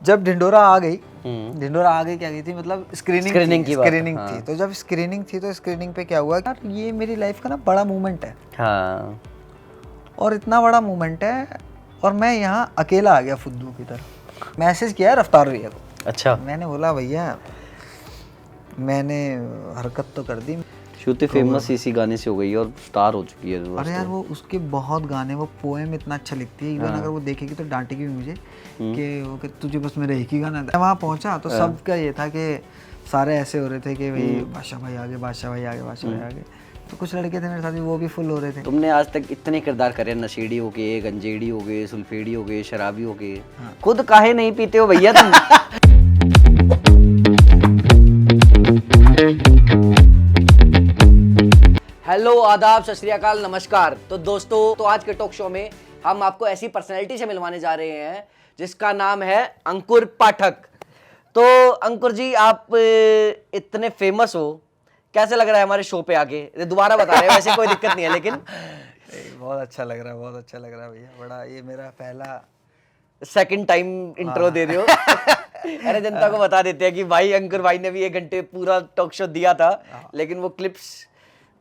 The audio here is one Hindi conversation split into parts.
जब ढिंडोरा आ गई, ढिंडोरा आ गई क्या गई थी, मतलब स्क्रीनिंग की बात, स्क्रीनिंग हाँ। थी। तो जब स्क्रीनिंग थी तो स्क्रीनिंग पे क्या हुआ यार, ये मेरी लाइफ का ना बड़ा मूवमेंट है, हाँ। और इतना बड़ा मूवमेंट है, और मैं यहाँ अकेला आ गया फुद्दू की तरह। मैसेज किया रफ्तार भैया को। अच्छा। मैंने बोला भैया मैंने हरकत तो कर दी। श्रुति फेमस इसी गाने से हो गई है और स्टार हो चुकी है। अरे यार वो उसके बहुत गाने, वो पोएम इतना अच्छा लिखती है, इवन अगर वो देखेगी तो डांटेगी भी मुझे कि तुझे बस मेरा एक ही गाना था। वहाँ पहुँचा तो सबका ये था कि सारे ऐसे हो रहे थे कि भाई बादशाह भाई आगे, बादशाह भाई आगे, बादशाह भाई आगे। तो कुछ लड़के थे मेरे साथ भी, वो भी फुल हो रहे थे। तुमने आज तक इतने किरदार करे, नशेड़ी हो गए, गंजेड़ी हो गए, सुल्फेड़ी हो गए, शराबी हो गए, खुद काहे नहीं पीते हो भैया तुम? हेलो, आदाब, सत श्री अकाल, नमस्कार। तो दोस्तों, तो आज के टॉक शो में हम आपको ऐसी पर्सनैलिटी से मिलवाने जा रहे हैं जिसका नाम है अंकुर पाठक। तो अंकुर जी, आप इतने फेमस हो, कैसे लग रहा है हमारे शो पे आके? दोबारा बता रहे हैं, वैसे कोई दिक्कत नहीं है, लेकिन बहुत अच्छा लग रहा है, बहुत अच्छा लग रहा है भैया। बड़ा, ये मेरा पहला सेकंड टाइम इंट्रो दे रहे हो। अरे जनता को बता देते हैं कि भाई अंकुर भाई ने भी 1 घंटे पूरा टॉक शो दिया था, लेकिन वो क्लिप्स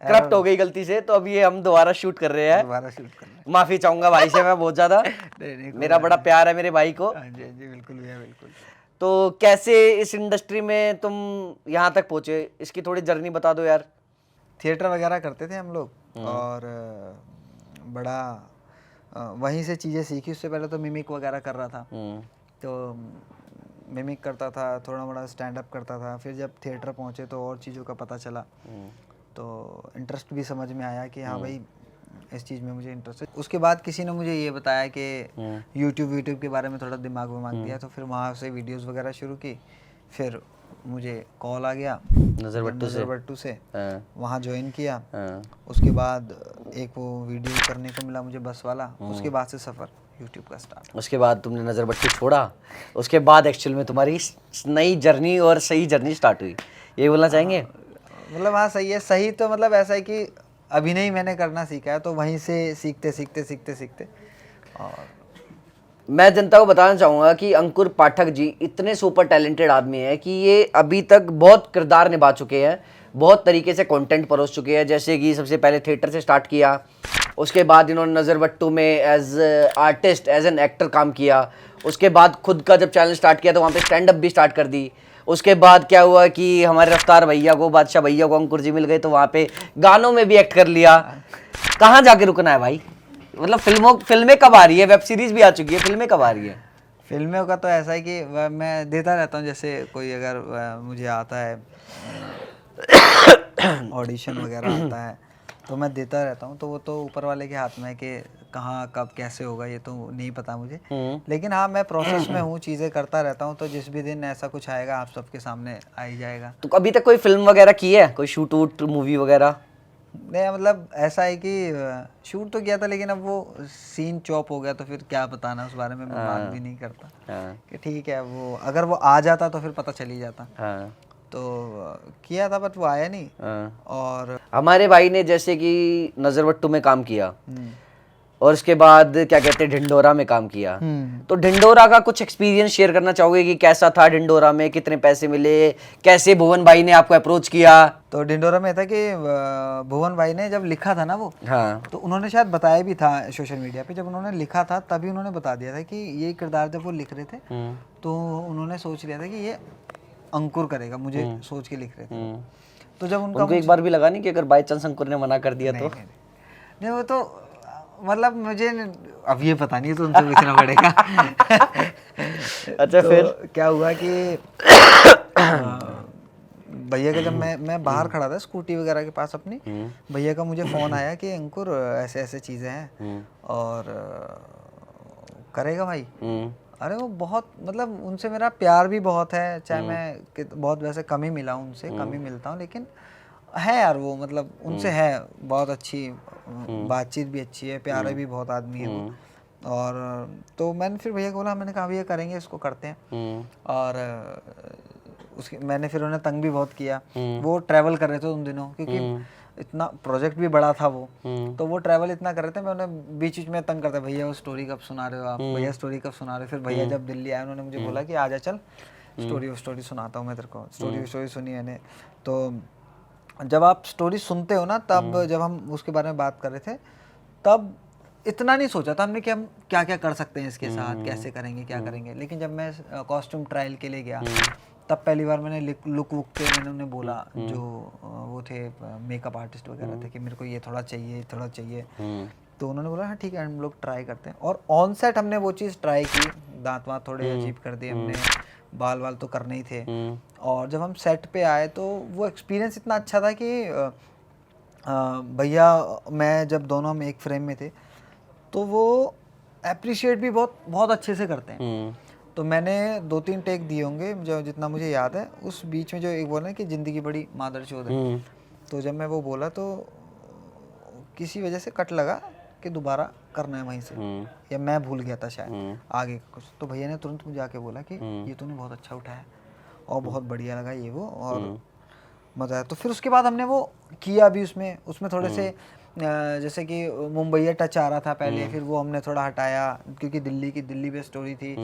करप्ट हो गई गलती से, तो अब ये हम दोबारा शूट कर रहे हैं। दोबारा शूट करना है। माफी चाहूंगा भाई से मैं बहुत ज्यादा। नहीं, मेरा बड़ा प्यार है मेरे भाई को। हाँ जी, हाँ जी, बिल्कुल भैया, बिल्कुल। तो कैसे इस इंडस्ट्री में तुम यहाँ तक पहुंचे, इसकी थोड़ी जर्नी बता दो यार। थिएटर वगैरह करते थे हम लोग, और बड़ा वहीं से चीज़ें सीखी। उससे पहले तो मिमिक वगैरह कर रहा था, तो मिमिक करता था, थोड़ा मोड़ा स्टैंड अप करता था। फिर जब थिएटर पहुँचे तो और चीज़ों का पता चला, तो इंटरेस्ट भी समझ में आया कि हाँ भाई इस चीज़ में मुझे इंटरेस्ट है। उसके बाद किसी ने मुझे ये बताया कि यूट्यूब के बारे में थोड़ा दिमाग दिया, तो फिर वहाँ से वीडियोस वगैरह शुरू की। फिर मुझे कॉल आ गया नज़रबट्टू से, वहाँ ज्वाइन किया। उसके बाद एक वो वीडियो करने को मिला मुझे, बस वाला। उसके बाद से सफ़र यूट्यूब का स्टार्ट। उसके बाद तुमने नज़रबट्टू छोड़ा, उसके बाद एक्चुअल में तुम्हारी नई जर्नी और सही जर्नी स्टार्ट हुई, ये बोलना चाहेंगे? मतलब हाँ, सही है। सही तो मतलब ऐसा है कि अभिनय मैंने करना सीखा है, तो वहीं से सीखते और मैं जनता को बताना चाहूँगा कि अंकुर पाठक जी इतने सुपर टैलेंटेड आदमी हैं कि ये अभी तक बहुत किरदार निभा चुके हैं, बहुत तरीके से कंटेंट परोस चुके हैं। जैसे कि सबसे पहले थिएटर से स्टार्ट किया, उसके बाद इन्होंने नज़रबट्टू में as artist, as an actor काम किया। उसके बाद खुद का जब चैनल स्टार्ट किया तो वहाँ पे स्टैंड अप भी स्टार्ट कर दी। उसके बाद क्या हुआ कि हमारे रफ्तार भैया को, बादशाह भैया को अंकुर जी मिल गए, तो वहाँ पे गानों में भी एक्ट कर लिया। कहाँ जाके रुकना है भाई? मतलब फिल्में कब आ रही है? वेब सीरीज भी आ चुकी है, फिल्में कब आ रही है? फिल्मों का तो ऐसा है कि मैं देता रहता हूँ। जैसे कोई अगर मुझे आता है ऑडिशन वगैरह आता है तो मैं देता रहता हूँ। तो वो तो ऊपर वाले के हाथ में है कि कहाँ कब कैसे होगा, ये तो नहीं पता मुझे। लेकिन हाँ, मैं प्रोसेस में हूँ, चीज़ें करता रहता हूँ। तो जिस भी दिन ऐसा कुछ आएगा आप सबके सामने आ ही जाएगा। तो अभी तक कोई फिल्म वगैरह की है, कोई शूट वूट मूवी वगैरह? नहीं, मतलब ऐसा है कि शूट तो किया था, लेकिन अब वो सीन चॉप हो गया, तो फिर क्या बताना उस बारे में मैं बात भी नहीं करता। कि ठीक है, वो अगर वो आ जाता तो फिर पता चल ही जाता। तो किया था, बट वो आया नहीं। और हमारे भाई ने जैसे कि नज़रबट्टू में काम किया, और उसके बाद क्या कहते हैं ढिंडोरा में काम किया। तो ढिंडोरा का कुछ एक्सपीरियंस शेयर करना चाहोगे कि कैसा था ढिंडोरा में, कितने पैसे मिले, कैसे भुवन भाई ने आपको अप्रोच किया? तो ढिंडोरा में था कि भुवन भाई ने जब लिखा था ना वो, हाँ, तो उन्होंने शायद बताया भी था सोशल मीडिया पे। जब उन्होंने लिखा था तभी उन्होंने बता दिया था कि ये किरदार जब वो लिख रहे थे तो उन्होंने सोच लिया था कि ये अंकुर करेगा, मुझे सोच के लिख रहे थे। तो जब उनको एक बार भी लगा नहीं कि अगर बाई चांस अंकुर ने मना कर दिया तो? नहीं, वो तो मतलब मुझे अब ये पता नहीं, तो उनसे पूछना पड़ेगा। अच्छा, तो फिर क्या हुआ कि भैया का, जब मैं बाहर खड़ा था स्कूटी वगैरह के पास अपनी, भैया का मुझे फ़ोन आया कि अंकुर ऐसे ऐसे चीज़ें हैं और करेगा भाई। अरे वो बहुत, मतलब उनसे मेरा प्यार भी बहुत है, चाहे मैं बहुत वैसे कम ही मिला उनसे, कम ही मिलता हूँ, लेकिन है यार वो, मतलब उनसे है बहुत अच्छी बातचीत भी अच्छी है, प्यारा भी बहुत आदमी है वो। और तो मैंने फिर भैया को बोला, मैंने कहा भैया करेंगे, इसको करते हैं। और उसके मैंने फिर उन्हें तंग भी बहुत किया। वो ट्रैवल कर रहे थे उन दिनों, क्योंकि इतना प्रोजेक्ट भी बड़ा था वो, तो वो ट्रैवल इतना कर रहे थे, मैं उन्हें बीच बीच में तंग करता, भैया वो स्टोरी कब सुना रहे हो आप, भैया स्टोरी कब सुना रहे हो। फिर भैया जब दिल्ली आए उन्होंने मुझे बोला कि आजा चल स्टोरी सुनाता हूँ मैं तेरे को। स्टोरी सुनी मैंने। तो जब आप स्टोरी सुनते हो ना, तब जब हम उसके बारे में बात कर रहे थे, तब इतना नहीं सोचा था हमने कि हम क्या क्या कर सकते हैं इसके साथ, कैसे करेंगे, क्या करेंगे। लेकिन जब मैं कॉस्ट्यूम ट्रायल के लिए गया, तब पहली बार मैंने लुक वुक पे मैंने उन्हें बोला, जो वो थे मेकअप आर्टिस्ट वगैरह थे, कि मेरे को ये थोड़ा चाहिए। तो उन्होंने बोला हाँ ठीक है, हम लोग ट्राई करते हैं। और ऑन सेट हमने वो चीज़ ट्राई की, दांत वाँत थोड़े अजीब कर दिए हमने, बाल वाल तो करने ही थे। और जब हम सेट पे आए तो वो एक्सपीरियंस इतना अच्छा था कि भैया मैं जब दोनों हम एक फ्रेम में थे, तो वो अप्रिशिएट भी बहुत अच्छे से करते हैं। तो मैंने 2-3 टेक दिए होंगे जो जितना मुझे याद है। उस बीच में जो एक बोला कि ज़िंदगी बड़ी मादरचोद है, तो जब मैं वो बोला तो किसी वजह से कट लगा कि दोबारा करना है वहीं से, या मैं भूल गया था शायद आगे का कुछ। तो भैया ने तुरंत मुझे आके बोला कि ये तूने बहुत अच्छा उठाया और बहुत बढ़िया लगा ये वो, और मज़ा आया। तो फिर उसके बाद हमने वो किया भी, उसमें थोड़े से जैसे कि मुंबई टच आ रहा था पहले, फिर वो हमने थोड़ा हटाया क्योंकि दिल्ली बेस्ड स्टोरी थी।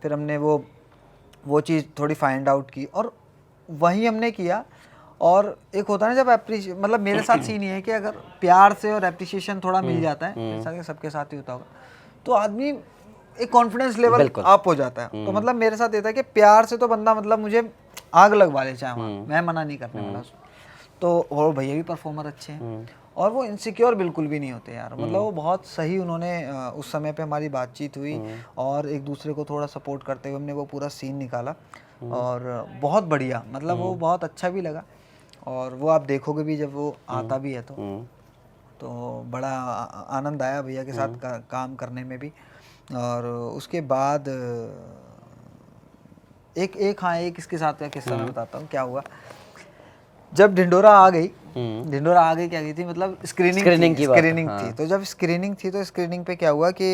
फिर हमने वो चीज़ थोड़ी फाइंड आउट की और वही हमने किया। और एक होता है ना जब मतलब मेरे साथ सीन ये है कि अगर प्यार से और एप्रिसिएशन थोड़ा मिल जाता है, मेरे साथ सबके साथ ही होता होगा, तो आदमी एक कॉन्फिडेंस लेवल अप हो जाता है। तो मतलब मेरे साथ ये था कि प्यार से तो बंदा मतलब मुझे आग लगवा ले चाहे वहाँ, मैं मना नहीं करने वाला उसको। तो और भैया भी परफॉर्मर अच्छे हैं और वो इनसिक्योर बिल्कुल भी नहीं होते यार, मतलब वो बहुत सही। उन्होंने उस समय पे हमारी बातचीत हुई और एक दूसरे को थोड़ा सपोर्ट करते हुए हमने वो पूरा सीन निकाला और बहुत बढ़िया, मतलब वो बहुत अच्छा भी लगा। और वो आप देखोगे भी जब वो आता भी है तो बड़ा आनंद आया भैया के साथ काम करने में भी। और उसके बाद एक इसके साथ का किस्सा मैं बताता हूँ क्या हुआ। जब ढिंडोरा आ गई क्या गई थी, मतलब स्क्रीनिंग थी। तो जब स्क्रीनिंग थी तो स्क्रीनिंग पे क्या हुआ कि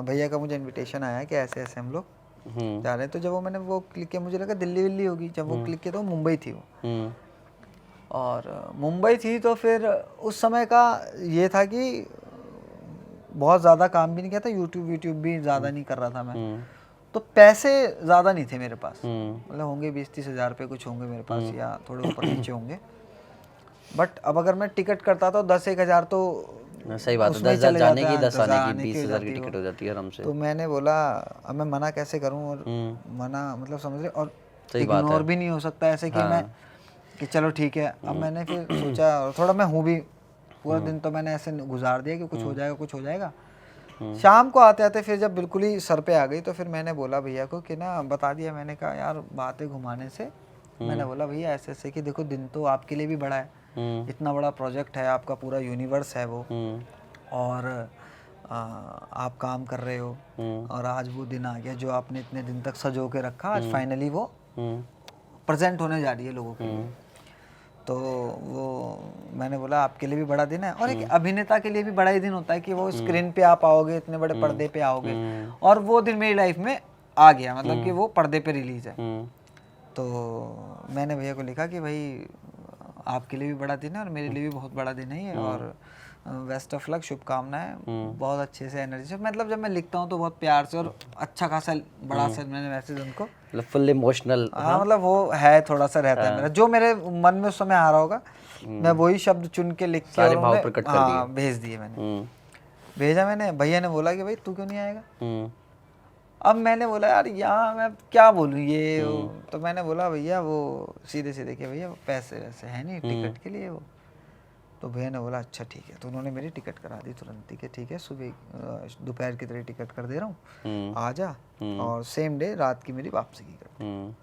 भैया का मुझे इनविटेशन आया कि ऐसे ऐसे हम लोग जा रहे हैं। तो जब वो मैंने वो क्लिक किया, मुझे लगा दिल्ली होगी। जब वो क्लिक किया तो मुंबई थी वो, और मुंबई थी। तो फिर उस समय का ये था कि बहुत ज़्यादा काम भी नहीं किया था, यूट्यूब भी ज़्यादा नहीं कर रहा था मैं, तो पैसे ज़्यादा नहीं थे मेरे पास, मतलब होंगे 20-30 हज़ार रुपये कुछ होंगे मेरे पास, या थोड़े ऊपर नीचे होंगे। बट अब अगर मैं टिकट करता तो 10-1 हज़ार तो सही बात है, 10,000 जाने की 10 आने की 20,000 की टिकट हो जाती है आराम से। तो मैंने बोला अब मैं मना कैसे करूं, और मना मतलब समझ रहे, और इग्नोर भी नहीं हो सकता ऐसे कि मैं कि चलो ठीक है। अब मैंने फिर सोचा, और थोड़ा मैं हूँ भी, पूरा दिन तो मैंने ऐसे गुजार दिया कि कुछ हो जाएगा। शाम को आते आते फिर जब बिल्कुल ही सर पे आ गई, तो फिर मैंने बोला भैया को कि ना बता दिया, मैंने कहा यार बातें घुमाने से, मैंने बोला भैया ऐसे ऐसे कि देखो दिन तो आपके लिए भी बड़ा है, इतना बड़ा प्रोजेक्ट है, आपका पूरा यूनिवर्स है वो, और आप काम कर रहे हो, और आज वो दिन आ गया जो आपने इतने दिन तक सजो के रखा, आज फाइनली वो प्रेजेंट होने जा रही है लोगों के लिए। तो वो मैंने बोला आपके लिए भी बड़ा दिन है, और एक अभिनेता के लिए भी बड़ा ही दिन होता है कि वो स्क्रीन पे आप आओगे, इतने बड़े पर्दे पे आओगे, और वो दिन मेरी लाइफ में आ गया, मतलब कि वो पर्दे पे रिलीज है। तो मैंने भैया को लिखा कि भाई आपके लिए भी बड़ा दिन है और मेरे लिए भी बहुत बड़ा दिन है ये, और बेस्ट ऑफ लक, शुभकामनाएं, बहुत अच्छे से एनर्जी से। मतलब जब मैं लिखता हूँ तो बहुत प्यार से और अच्छा खासा बड़ा सा मैंने मैसेज उनको, मतलब फुल इमोशनल। हाँ मतलब वो है, थोड़ा सा रहता है मेरा, जो मेरे मन में उस समय आ रहा होगा, मैं वही शब्द चुन के लिख के और भेज दिए मैंने, भेजा मैंने। भैया ने बोला कि भाई तू क्यों नहीं आएगा। अब मैंने बोला यार यहाँ मैं क्या बोलूँ ये तो मैंने बोला भैया वो सीधे सीधे कि भैया पैसे वैसे है नहीं टिकट के लिए वो। तो भैया ने बोला अच्छा ठीक है। तो उन्होंने मेरी टिकट करा दी तुरंत ही, ठीक है सुबह दोपहर की तरह टिकट कर दे रहा हूँ, आ जा, और सेम डे रात की मेरी वापसी की कर।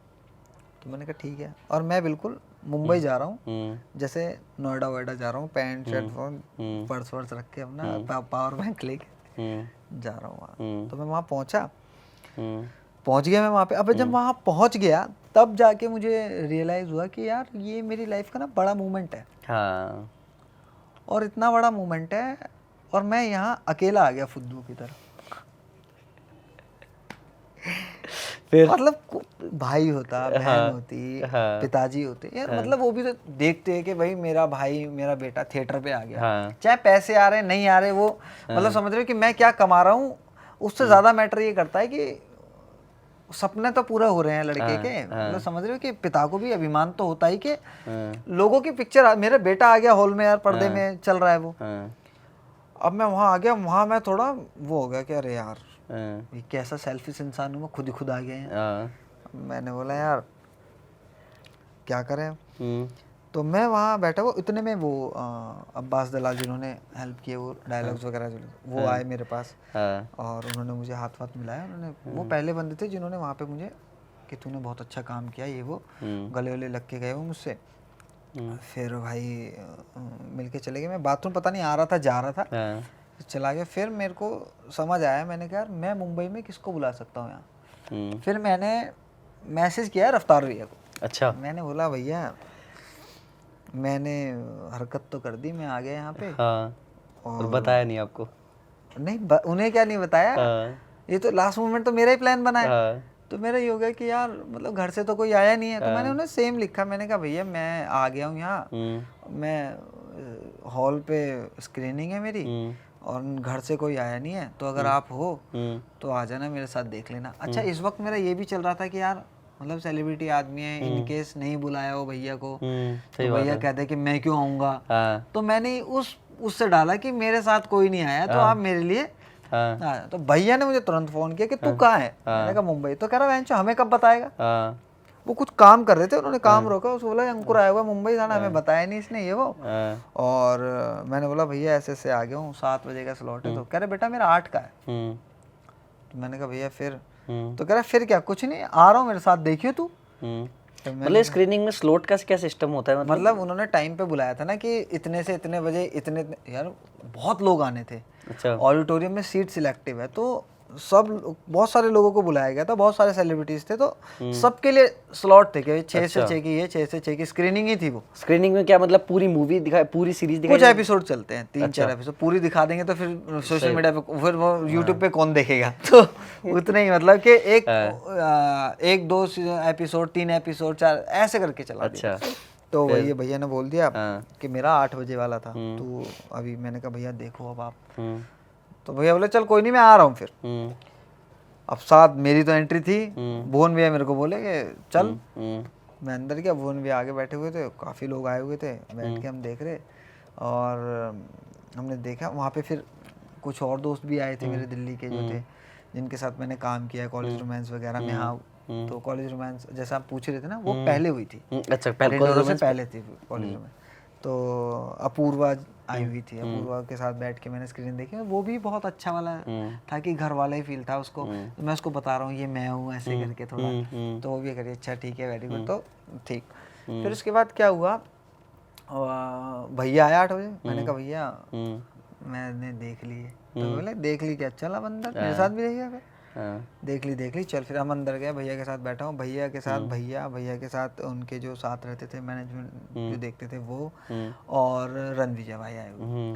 तो मैंने कहा ठीक है, और मैं बिल्कुल मुंबई जा रहा हूँ, जैसे नोएडा वोएडा जा रहा हूँ, पैंट शर्ट फोन पर्स वर्स रख के अपना पावर बैंक लेके जा रहा हूँ वहाँ। तो मैं वहाँ पहुँच गया मैं वहाँ पे। अब जब वहाँ पहुँच गया तब जाके मुझे रियलाइज़ हुआ कि यार ये मेरी लाइफ का ना बड़ा मोमेंट है। हाँ। और इतना बड़ा मोमेंट है, और मैं यहाँ अकेला आ गया फुद्दू की तरह। फिर मतलब भाई होता, बहन होती, हाँ। पिताजी होते यार, मतलब वो भी तो देखते हैं कि भाई मेरा भाई मेरा बेटा थिएटर पे आ गया, हाँ। चाहे पैसे आ रहे हैं नहीं आ रहे, वो मतलब समझ रहे हो कि मैं क्या कमा रहा हूँ, उससे ज्यादा मैटर ये करता है कि सपने तो पूरे हो रहे हैं लड़के के, मतलब समझ रहे हो कि पिता को भी अभिमान तो होता ही कि लोगों की पिक्चर, मेरा बेटा आ गया हॉल में यार, पर्दे में चल रहा है वो। अब मैं वहाँ आ गया, वहाँ मैं थोड़ा वो हो गया कि अरे यार ये कैसा सेल्फिश इंसान हूँ, मैं खुद ही खुद आ गया हैं। मैंने बोला यार क्या करें, तो मैं वहाँ बैठा हुआ, इतने में वो अब्बास दलाल जिन्होंने हेल्प किए, वो डायलॉग्स वगैरह जो वो आए मेरे पास, और उन्होंने मुझे हाथ वाथ मिलाया। उन्होंने, वो पहले बंदे थे जिन्होंने वहाँ पे मुझे कि तूने बहुत अच्छा काम किया, ये वो गले वले लग के गए वो मुझसे। फिर भाई मिलके चले गए। मैं बाथरूम पता नहीं आ रहा था जा रहा था, चला गया। फिर मेरे को समझ आया, मैंने कहा यार मैं मुंबई में किसको बुला सकता हूँ यहाँ। फिर मैंने मैसेज किया रफ्तार भैया को। अच्छा। मैंने बोला भैया मैंने हरकत तो कर दी, मैं आ गया यहाँ पे। हाँ। और बताया नहीं आपको? नहीं उन्हें क्या नहीं बताया, ये तो लास्ट मोमेंट तो मेरा ही प्लान बना है। तो मेरा ये हो गया कि यार मतलब घर से तो कोई आया नहीं है, तो मैंने उन्हें सेम लिखा। मैंने कहा भैया मैं आ गया हूँ यहाँ, मैं हॉल पे स्क्रीनिंग है मेरी और घर से कोई आया नहीं है, तो अगर आप हो तो आ जाना मेरे साथ, देख लेना। अच्छा इस वक्त मेरा ये भी चल रहा था कि यार मतलब सेलिब्रिटी आदमी है, इन केस नहीं बुलाया हो भैया को तो भैया कहते कि मैं क्यों आऊँगा। तो मैंने उससे डाला कि मेरे साथ कोई नहीं आया तो आप मेरे लिए तो भैया ने मुझे तुरंत फोन किया कि तू कहाँ है। मैंने कहा मुंबई। तो कह रहा हमें कब बताएगा। वो कुछ काम कर रहे थे, उन्होंने काम रोका, उसको बोला अंकुर आया हुआ मुंबई जाना, हमें बताया नहीं इसने ये वो। और मैंने बोला भैया ऐसे ऐसे आ गया हूँ, 7 बजे का स्लॉट है। तो कह रहे बेटा मेरा 8 का है। तो मैंने कहा भैया फिर, तो कह रहा फिर क्या, कुछ नहीं आ रहा हूँ मेरे साथ देखियो तू। मतलब स्क्रीनिंग में स्लॉट का क्या सिस्टम होता है? मतलब उन्होंने टाइम पे बुलाया था ना कि इतने से इतने बजे, इतने यार बहुत लोग आने थे। अच्छा। ऑडिटोरियम में सीट सिलेक्टिव है, तो सब बहुत सारे लोगों को बुलाया गया था, बहुत सारे सेलिब्रिटीज थे, तो सबके लिए स्लॉट थे कि 6 से 6 की, ये 6 से 6 की स्क्रीनिंग ही थी। वो स्क्रीनिंग में क्या मतलब पूरी मूवी दिखाए, पूरी सीरीज दिखाई? कुछ एपिसोड चलते हैं, 3-4 एपिसोड पूरी दिखा देंगे तो फिर सोशल मीडिया पे, फिर वो यूट्यूब पे कौन देखेगा। तो उतने ही मतलब कि एक 2 एपिसोड, 3 एपिसोड, 4 ऐसे करके चला। अच्छा। तो वही भैया ने बोल दिया कि मेरा 8 बजे वाला था, तो अभी मैंने कहा भैया देखो अब आप। तो भैया बोले चल कोई नहीं मैं आ रहा हूँ फिर। अब साथ मेरी तो एंट्री थी, भुवन भैया मेरे को बोले कि चल। मैं अंदर गया, भुवन भैया आगे बैठे हुए थे, काफ़ी लोग आए हुए थे, बैठ के हम देख रहे। और हमने देखा वहाँ पे फिर कुछ और दोस्त भी आए थे मेरे दिल्ली के जो थे, जिनके साथ मैंने काम किया कॉलेज रोमांस वगैरह में। हाँ तो कॉलेज रोमांस जैसा आप पूछ रहे थे ना, वो पहले हुई थी। अच्छा, पहले थी कॉलेज रोमांस। तो अपूर्वा आई हुई थी, अपूर्वा के साथ बैठ के मैंने स्क्रीन देखी, वो भी बहुत अच्छा वाला था कि घर वाला ही फील था उसको। तो मैं उसको बता रहा हूँ ये मैं हूँ ऐसे करके थोड़ा, तो वो भी करिए अच्छा ठीक है वेरी गुड। तो ठीक। फिर उसके बाद क्या हुआ, भैया आया 8 बजे। मैंने कहा भैया मैंने देख ली है। तो बोले देख ली क्या, चल अब अंदर मेरे साथ भी देखिए। फिर देख ली चल। फिर हम अंदर गए, भैया के साथ बैठा हूँ, भैया के साथ भैया के साथ उनके जो साथ रहते थे मैनेजमेंट जो देखते थे वो, और रणविजय भाई आए हुए।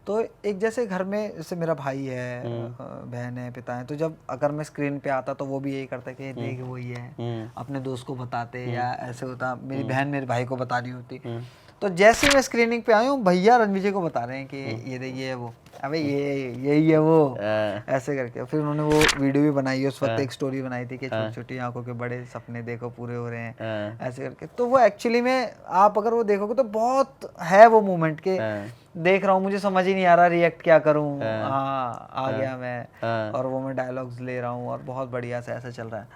तो एक जैसे घर में जैसे मेरा भाई है, बहन है, पिता है, तो जब अगर मैं स्क्रीन पे आता तो वो भी यही करता कि देख वही है, अपने दोस्त को बताते या ऐसे होता, मेरी बहन मेरे भाई को बता रही होती। तो जैसे ही मैं स्क्रीनिंग पे आया हूँ, भैया रणविजय को बता रहे हैं कि ये देखिए है वो, अबे यही है वो, ऐसे करके। फिर उन्होंने वो वीडियो भी बनाई, उस वक्त एक स्टोरी बनाई थी कि छोटी छोटी आंखों के बड़े सपने देखो पूरे हो रहे हैं, ऐसे करके। तो वो एक्चुअली में आप अगर वो देखोगे तो बहुत है वो मोमेंट के देख रहा हूँ, मुझे समझ ही नहीं आ रहा रिएक्ट क्या करूँ। हाँ आ गया मैं, और वो मैं डायलॉग्स ले रहा हूँ और बहुत बढ़िया से ऐसा चल रहा है।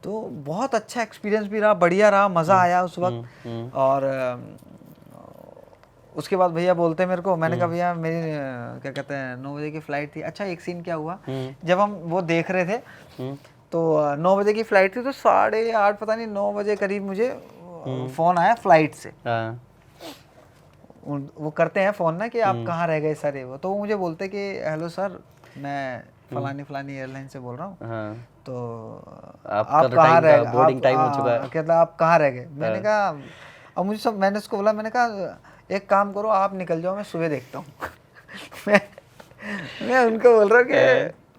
तो बहुत अच्छा एक्सपीरियंस भी रहा, बढ़िया रहा, मज़ा आया उस वक्त। और उसके बाद भैया बोलते हैं मेरे को, मैंने कहा भैया मेरी क्या कहते हैं 9 बजे की फ़्लाइट थी। अच्छा एक सीन क्या हुआ, जब हम वो देख रहे थे तो 9 बजे की फ़्लाइट थी, तो 8:30 पता नहीं 9 बजे करीब मुझे फ़ोन आया फ़्लाइट से। वो करते हैं फ़ोन ना कि आप कहाँ रह गए सर, वो। तो वो मुझे बोलते कि हेलो सर मैं फलानी एयरलाइन से बोल रहा हूँ, तो आप कहाँ रह गए, बोर्डिंग टाइम हो चुका है, कहता आप कहाँ रह गए। मैंने कहा, अब मुझे सब, मैंने उसको बोला, मैंने कहा एक काम करो आप निकल जाओ, मैं सुबह देखता हूँ। मैं उनको बोल रहा हूँ कि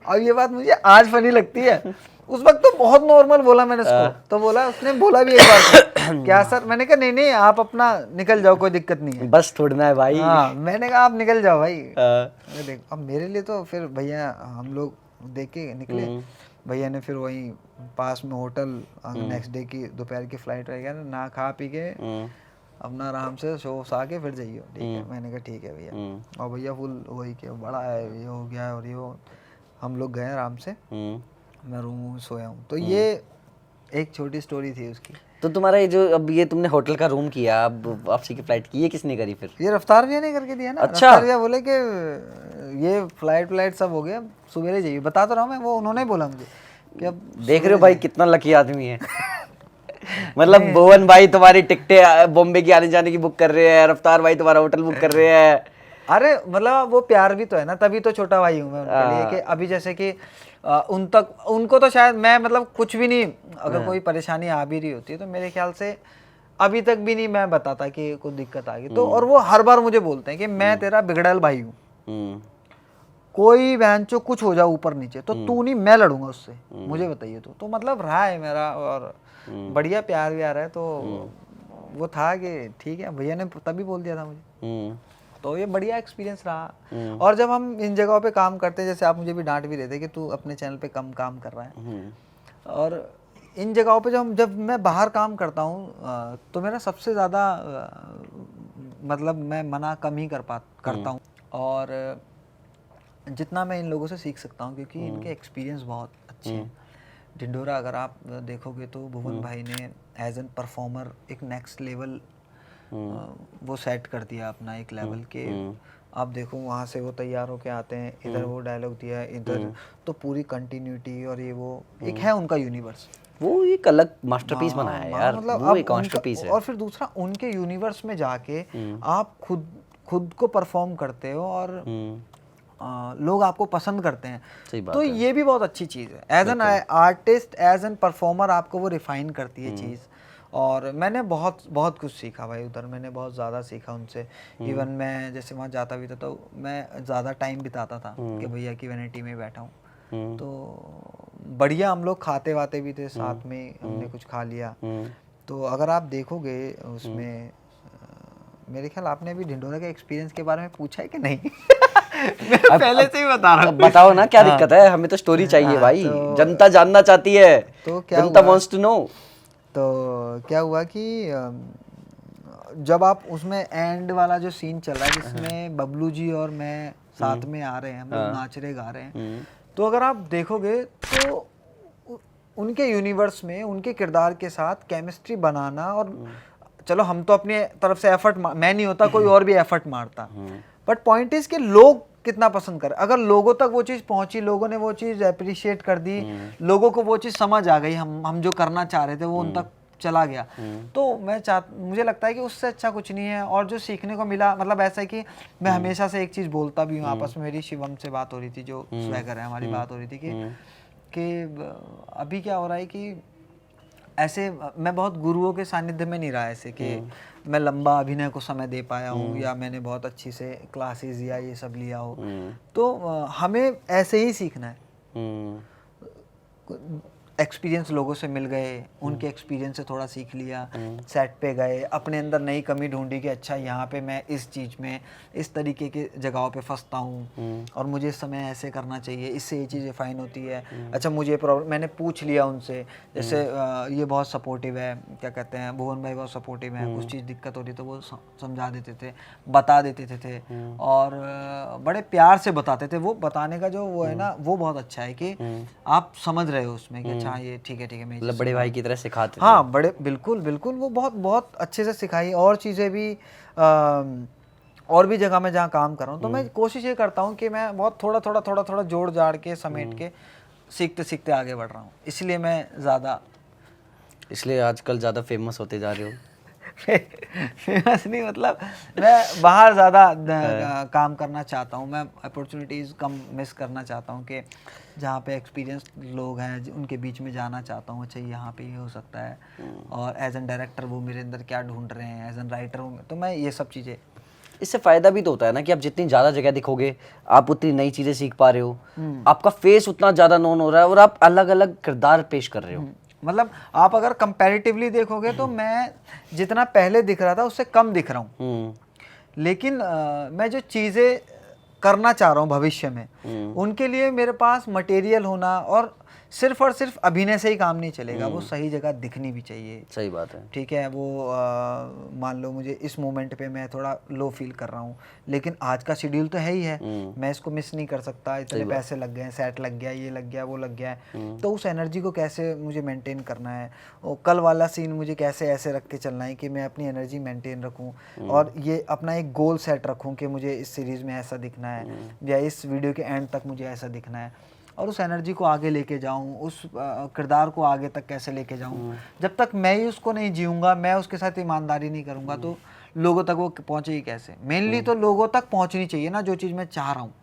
अब ये बात मुझे आज फनी लगती है उस वक्त तो बहुत नॉर्मल बोला मैंने उसको, तो बोला, उसने बोला भी एक बार क्या सर, मैंने कहा नहीं आप अपना निकल जाओ, कोई दिक्कत नहीं है, बस छोड़ना है भाई। हाँ मैंने कहा आप निकल जाओ भाई। देखो अब मेरे लिए तो फिर भैया हम लोग देख के निकले, भैया ने फिर वहीं पास में होटल, नेक्स्ट डे की दोपहर की फ्लाइट रह गया ना, खा पी के अपना आराम से शो आ के फिर जाइए, ठीक है। मैंने कहा ठीक है भैया, और भैया फुल वही के बड़ा है, ये हो गया है और ये हो, हम लोग गए आराम से, मैं रूम में सोया हूँ। तो ये एक छोटी स्टोरी थी उसकी। तो तुम्हारा ये जो अब ये तुमने होटल का रूम किया, अब वापसी की फ्लाइट की, ये किसने करी फिर? ये रफ्तार भैया ने करके दिया ना। अच्छा। रफ्तार भैया बोले कि ये फ्लाइट सब हो गया, सुबह जाइए, बता तो रहा हूँ मैं, वो उन्होंने बोला मुझे कि अब देख रहे हो भाई कितना लकी आदमी है। मतलब भुवन भाई तुम्हारी टिकटें बॉम्बे की आने जाने की बुक कर रहे हैं, रफ्तार भाई तुम्हारा होटल बुक कर रहे हैं। अरे मतलब वो प्यार भी तो है ना, तभी तो छोटा भाई हूँ मैं उनके लिए, कि अभी जैसे कि उन तक उनको तो शायद मैं मतलब कुछ भी नहीं, अगर कोई परेशानी आ भी रही होती है तो मेरे ख्याल से अभी तक भी नहीं मैं बताता कि कोई दिक्कत आ गई तो, और वो हर बार मुझे बोलते हैं कि मैं तेरा बिगड़ैल भाई हूँ, कोई बहन चो कुछ हो जाए ऊपर नीचे तो तू नहीं, मैं लड़ूंगा उससे, मुझे बताइए। तो मतलब रहा है मेरा, और बढ़िया प्यार व्यार है। तो वो था कि ठीक है, भैया ने तभी बोल दिया था मुझे, तो ये बढ़िया एक्सपीरियंस रहा। और जब हम इन जगहों पे काम करते हैं, जैसे आप मुझे भी डांट भी रहे थे कि तू अपने चैनल पे कम काम कर रहा है, और इन जगहों पे जब मैं बाहर काम करता हूँ तो मेरा सबसे ज़्यादा मतलब मैं मना कम ही करता हूँ, और जितना मैं इन लोगों से सीख सकता हूँ, क्योंकि इनके एक्सपीरियंस बहुत अच्छे हैं। ढिंढोरा अगर आप देखोगे तो भुवन भाई ने एज एन परफॉर्मर एक नेक्स्ट लेवल वो सेट कर दिया अपना, एक लेवल के। आप देखो वहाँ से वो तैयार होके आते हैं, इधर वो डायलॉग दिया है, इधर तो पूरी कंटिन्यूटी, और ये वो एक है उनका यूनिवर्स, वो एक अलग मास्टरपीस बनाया है यार, मतलब वो एक मास्टरपीस है। और फिर दूसरा उनके यूनिवर्स में जाके आप खुद को परफॉर्म करते हो, और लोग आपको पसंद करते हैं, सही बात तो है। ये भी बहुत अच्छी चीज़ है। As an artist, as an performer आपको वो रिफाइन करती है चीज़। और मैंने बहुत बहुत कुछ सीखा भाई उधर, मैंने बहुत ज़्यादा सीखा उनसे। इवन मैं जैसे वहाँ जाता भी था तो मैं ज़्यादा टाइम बिताता था कि भैया की वैनिटी में बैठा हूँ, तो बढ़िया हम लोग खाते वाते भी थे साथ में, हमने कुछ खा लिया। तो अगर आप देखोगे उसमें मेरे ख्याल आपने अभी ढिंढोरा के एक्सपीरियंस के बारे में पूछा है कि नहीं? मैं पहले से ही बता रहा हूँ। बताओ ना क्या दिक्कत है, हमें तो स्टोरी चाहिए भाई, जनता जानना चाहती है, तो क्या जनता वांट्स टू नो। तो क्या हुआ कि जब आप उसमें एंड वाला जो सीन चल रहा है जिसमें बबलू जी और मैं साथ में आ रहे हैं, हम लोग नाच रहे गा रहे हैं, तो अगर आप देखोगे तो उनके यूनिवर्स में उनके किरदार के साथ केमिस्ट्री बनाना, और चलो हम तो अपनी तरफ से एफर्ट, मैं नहीं होता कोई और भी एफर्ट मारता, बट पॉइंट इज कि लोग कितना पसंद कर, अगर लोगों तक वो चीज़ पहुंची, लोगों ने वो चीज़ अप्रिशिएट कर दी, लोगों को वो चीज़ समझ आ गई, हम जो करना चाह रहे थे वो उन तक चला गया, तो मुझे लगता है कि उससे अच्छा कुछ नहीं है। और जो सीखने को मिला, मतलब ऐसा है कि मैं हमेशा से एक चीज़ बोलता भी हूँ, आपस में मेरी शिवम से बात हो रही थी, जो स्वैगर है हमारी, बात हो रही थी कि अभी क्या हो रहा है कि ऐसे मैं बहुत गुरुओं के सानिध्य में नहीं रहा, ऐसे कि मैं लंबा अभिनय को समय दे पाया हूँ, या मैंने बहुत अच्छी से क्लासेस या ये सब लिया हो, तो हमें ऐसे ही सीखना है। एक्सपीरियंस लोगों से मिल गए, उनके एक्सपीरियंस से थोड़ा सीख लिया, सेट पे गए, अपने अंदर नई कमी ढूंढी कि अच्छा यहाँ पे मैं इस चीज़ में इस तरीके के जगहों पे फंसता हूँ, और मुझे इस समय ऐसे करना चाहिए, इससे ये चीज़ रिफाइन होती है। अच्छा मुझे प्रॉब्लम, मैंने पूछ लिया उनसे, जैसे ये बहुत सपोर्टिव है, क्या कहते हैं भुवन भाई बहुत सपोर्टिव हैं, कुछ चीज़ दिक्कत होती तो वो समझा देते थे, बता देते थे, और बड़े प्यार से बताते थे। वो बताने का जो वो है ना, वो बहुत अच्छा है कि आप समझ रहे हो उसमें कि अच्छा ये ठीक है मैं, मतलब बड़े भाई की तरह सिखाते थे। हाँ बड़े, बिल्कुल बिल्कुल, वो बहुत बहुत अच्छे से सिखाई। और चीज़ें भी और भी जगह में जहाँ काम कर रहा हूँ, तो मैं कोशिश ये करता हूँ कि मैं बहुत थोड़ा जोड़ जाड़ के समेट के सीखते सीखते आगे बढ़ रहा हूँ, इसलिए मैं ज़्यादा, इसलिए आजकल ज़्यादा फेमस होते जा रहे हो। फेमस नहीं, मतलब मैं बाहर ज़्यादा काम करना चाहता हूँ, मैं अपॉर्चुनिटीज़ कम मिस करना चाहता हूँ, कि जहाँ पे एक्सपीरियंस लोग हैं उनके बीच में जाना चाहता हूँ, अच्छा यहाँ पे ये हो सकता है, और एज एन डायरेक्टर वो मेरे अंदर क्या ढूंढ रहे हैं, एज एन राइटर तो मैं ये सब चीज़ें इससे फायदा भी तो होता है ना कि आप जितनी ज्यादा जगह दिखोगे आप उतनी नई चीजें सीख पा रहे हो, आपका फेस उतना ज्यादा नोन हो रहा है और आप अलग अलग किरदार पेश कर रहे हो। मतलब आप अगर कंपैरेटिवली देखोगे तो मैं जितना पहले दिख रहा था उससे कम दिख रहा हूँ, लेकिन मैं जो चीज़ें करना चाह रहा हूँ भविष्य में उनके लिए मेरे पास मटेरियल होना और सिर्फ अभिनय से ही काम नहीं चलेगा, वो सही जगह दिखनी भी चाहिए। सही बात है। ठीक है, वो मान लो मुझे इस मोमेंट पे मैं थोड़ा लो फील कर रहा हूँ, लेकिन आज का शेड्यूल तो है ही है, मैं इसको मिस नहीं कर सकता, इतने पैसे लग गए, सेट लग गया, ये लग गया, वो लग गया है, तो उस एनर्जी को कैसे मुझे मेंटेन करना है, और कल वाला सीन मुझे कैसे ऐसे रख के चलना है कि मैं अपनी एनर्जी मेंटेन रखूँ और ये अपना एक गोल सेट रखूँ कि मुझे इस सीरीज़ में ऐसा दिखना है या इस वीडियो के एंड तक मुझे ऐसा दिखना है, और उस एनर्जी को आगे लेके जाऊं, उस किरदार को आगे तक कैसे लेके जाऊं। जब तक मैं ही उसको नहीं जीऊंगा, मैं उसके साथ ईमानदारी नहीं करूंगा, तो लोगों तक वो पहुंचेगी कैसे। मेनली तो लोगों तक पहुंचनी चाहिए ना जो चीज़ मैं चाह रहा हूँ,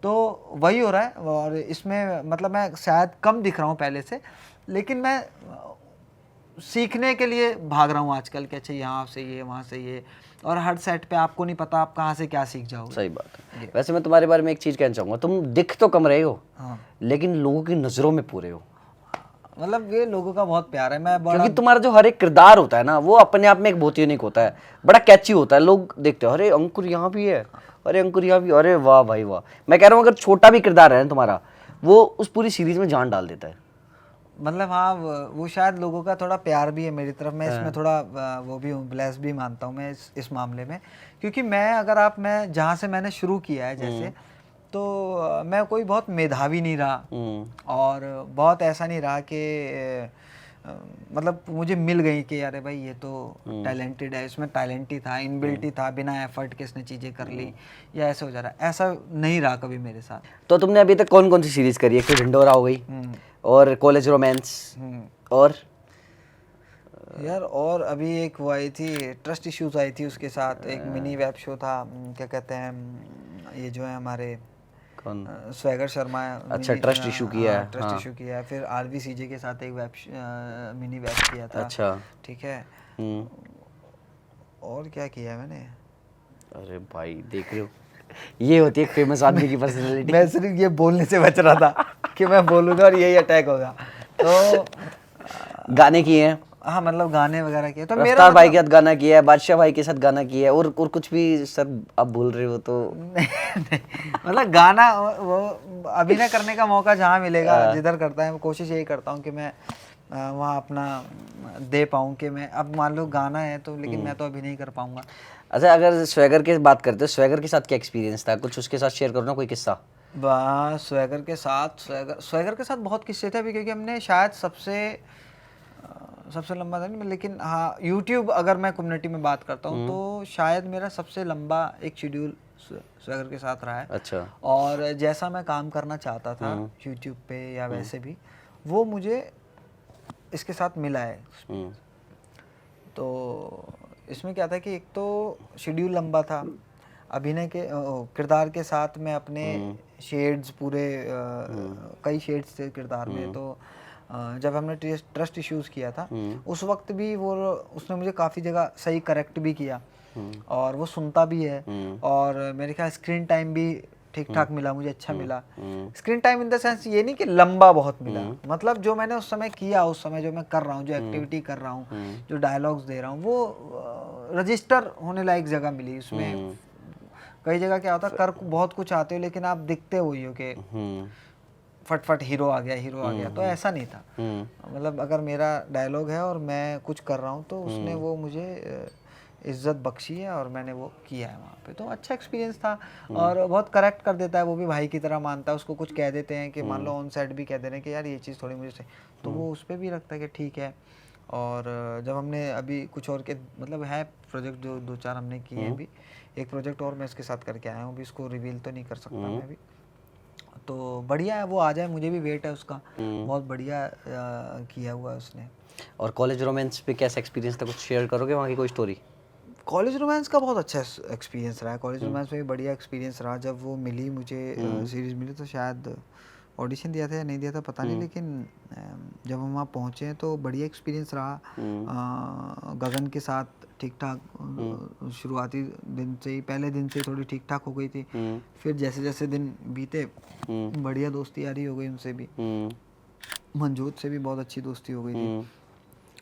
तो वही हो रहा है। और इसमें मतलब मैं शायद कम दिख रहा हूँ पहले से, लेकिन मैं सीखने के लिए भाग रहा हूँ आजकल कि अच्छा यहाँ से ये, वहाँ से ये, और हर सेट पे आपको नहीं पता आप कहाँ से क्या सीख जाओगे। सही बात है। वैसे मैं तुम्हारे बारे में एक चीज़ कहना चाहूँगा, तुम दिख तो कम रहे हो, हाँ, लेकिन लोगों की नज़रों में पूरे हो। मतलब ये लोगों का बहुत प्यार है। मैं बड़ा क्योंकि तुम्हारा जो हर एक किरदार होता है ना वो अपने आप में एक बहुत यूनिक होता है, बड़ा कैची होता है, लोग देखते हो अरे अंकुर यहाँ भी है, अरे अंकुर यहाँ भी, अरे वाह भाई वाह। मैं कह रहा हूँ अगर छोटा भी किरदार है ना तुम्हारा, वो उस पूरी सीरीज में जान डाल देता है। मतलब हाँ, वो शायद लोगों का थोड़ा प्यार भी है मेरी तरफ। मैं इसमें थोड़ा वो भी हूँ, ब्लेस भी मानता हूँ मैं इस मामले में, क्योंकि मैं जहाँ से मैंने शुरू किया है जैसे, तो मैं कोई बहुत मेधावी नहीं रहा और बहुत ऐसा नहीं रहा कि मतलब मुझे मिल गई कि अरे भाई ये तो टैलेंटेड है, इसमें टैलेंट ही था, इनबिल्ट ही था, बिना एफर्ट के इसने चीज़ें कर ली या ऐसे हो जा रहा है, ऐसा नहीं रहा कभी मेरे साथ। तो तुमने अभी तक कौन कौन सी सीरीज करी है? एक तो ढिंडोरा हो गई, और कॉलेज रोमांस, और यार और अभी एक वो आई थी, ट्रस्ट इश्यूज आई थी, उसके साथ एक मिनी वेब शो था, क्या कहते हैं ये जो है हमारे कौन? स्वैगर शर्मा। अच्छा, ट्रस्ट इशू किया है। ट्रस्ट इशू किया है। फिर RVCJ के साथ एक मिनी वेब किया था। अच्छा, ठीक है। और क्या किया है मैंने? अरे भाई देख रहे हो, ये होती है एक फेमस आदमी की पर्सनालिटी। मैं सिर्फ ये बोलने से बच रहा था कि मैं बोलूँगा और यही अटैक होगा। तो गाने किए हैं, हाँ, मतलब गाने वगैरह किए। तो रफ्तार भाई के साथ गाना किया है, बादशाह भाई के साथ गाना किया है, और कुछ भी सर आप बोल रहे हो तो नहीं, मतलब गाना वो अभिनय करने का मौका जहाँ मिलेगा, जिधर करता है, मैं कोशिश यही करता हूँ कि मैं वहाँ अपना दे पाऊँ कि मैं, अब मान लो गाना है तो, लेकिन मैं तो अभी नहीं कर पाऊँगा। अच्छा, अगर स्वैगर की बात करते हो, स्वैगर के साथ क्या एक्सपीरियंस था? कुछ उसके साथ शेयर करो ना, कोई किस्सा। बस स्वैगर के साथ बहुत किस्से थे अभी, क्योंकि हमने शायद सबसे लंबा था नहीं, लेकिन हाँ यूट्यूब अगर मैं कम्युनिटी में बात करता हूँ तो शायद मेरा सबसे लंबा एक शेड्यूल स्वैगर के साथ रहा है। अच्छा। और जैसा मैं काम करना चाहता था यूट्यूब पे या वैसे भी, वो मुझे इसके साथ मिला है। तो इसमें क्या था कि एक तो शेड्यूल लंबा था, अभिनय के किरदार के साथ मैं अपने शेड्स पूरे कई शेड्स थे किरदार में। तो जब हमने ट्रस्ट इश्यूज किया था उस वक्त भी उसने मुझे काफ़ी जगह सही करेक्ट भी किया और वो सुनता भी है, और मेरे ख्याल स्क्रीन टाइम भी ठीक ठाक मिला मुझे, अच्छा मिला। Screen time in the sense ये नहीं कि लंबा बहुत मिला, मतलब जो मैंने उस समय किया, उस समय जो मैं कर रहा हूँ, जो एक्टिविटी कर रहा हूँ, जो डायलॉग्स दे रहा हूँ, वो रजिस्टर होने लायक जगह मिली उसमें। कई जगह क्या होता है, कर बहुत कुछ आते हो लेकिन आप दिखते हुई हो कि फटफट हीरो आ गया, तो ऐसा नहीं था। मतलब अगर मेरा डायलॉग है और मैं कुछ कर रहा हूँ तो उसने वो मुझे इज्जत बख्शी है और मैंने वो किया है वहाँ पे, तो अच्छा एक्सपीरियंस था। और बहुत करेक्ट कर देता है, वो भी भाई की तरह मानता है। उसको कुछ कह देते हैं कि मान लो ऑन सेट भी कह दे रहे हैं कि यार ये चीज़ थोड़ी मुझे सही, तो वो उस पर भी रखता है कि ठीक है। और जब हमने अभी कुछ और के मतलब है प्रोजेक्ट जो 2-4 हमने किए हैं अभी, एक प्रोजेक्ट और मैं इसके साथ करके आया हूँ, अभी इसको रिवील तो नहीं कर सकता मैं अभी। तो बढ़िया है, वो आ जाए, मुझे भी वेट है उसका। बहुत बढ़िया किया हुआ है उसने। और कॉलेज रोमांस पे कैसा एक्सपीरियंस था? कुछ शेयर करोगे वहाँ की कोई स्टोरी? कॉलेज रोमांस का बहुत अच्छा एक्सपीरियंस रहा है। कॉलेज रोमांस में भी बढ़िया एक्सपीरियंस रहा। जब वो मिली मुझे सीरीज़ मिली तो शायद ऑडिशन दिया था या नहीं दिया था पता नहीं, लेकिन जब हम वहाँ पहुँचे तो बढ़िया एक्सपीरियंस रहा। गगन के साथ ठीक ठाक शुरुआती दिन से ही, पहले दिन से ही थोड़ी ठीक ठाक हो गई थी। फिर जैसे जैसे दिन बीते बढ़िया दोस्ती यारी हो गई उनसे भी। मंजूत से भी बहुत अच्छी दोस्ती हो गई थी।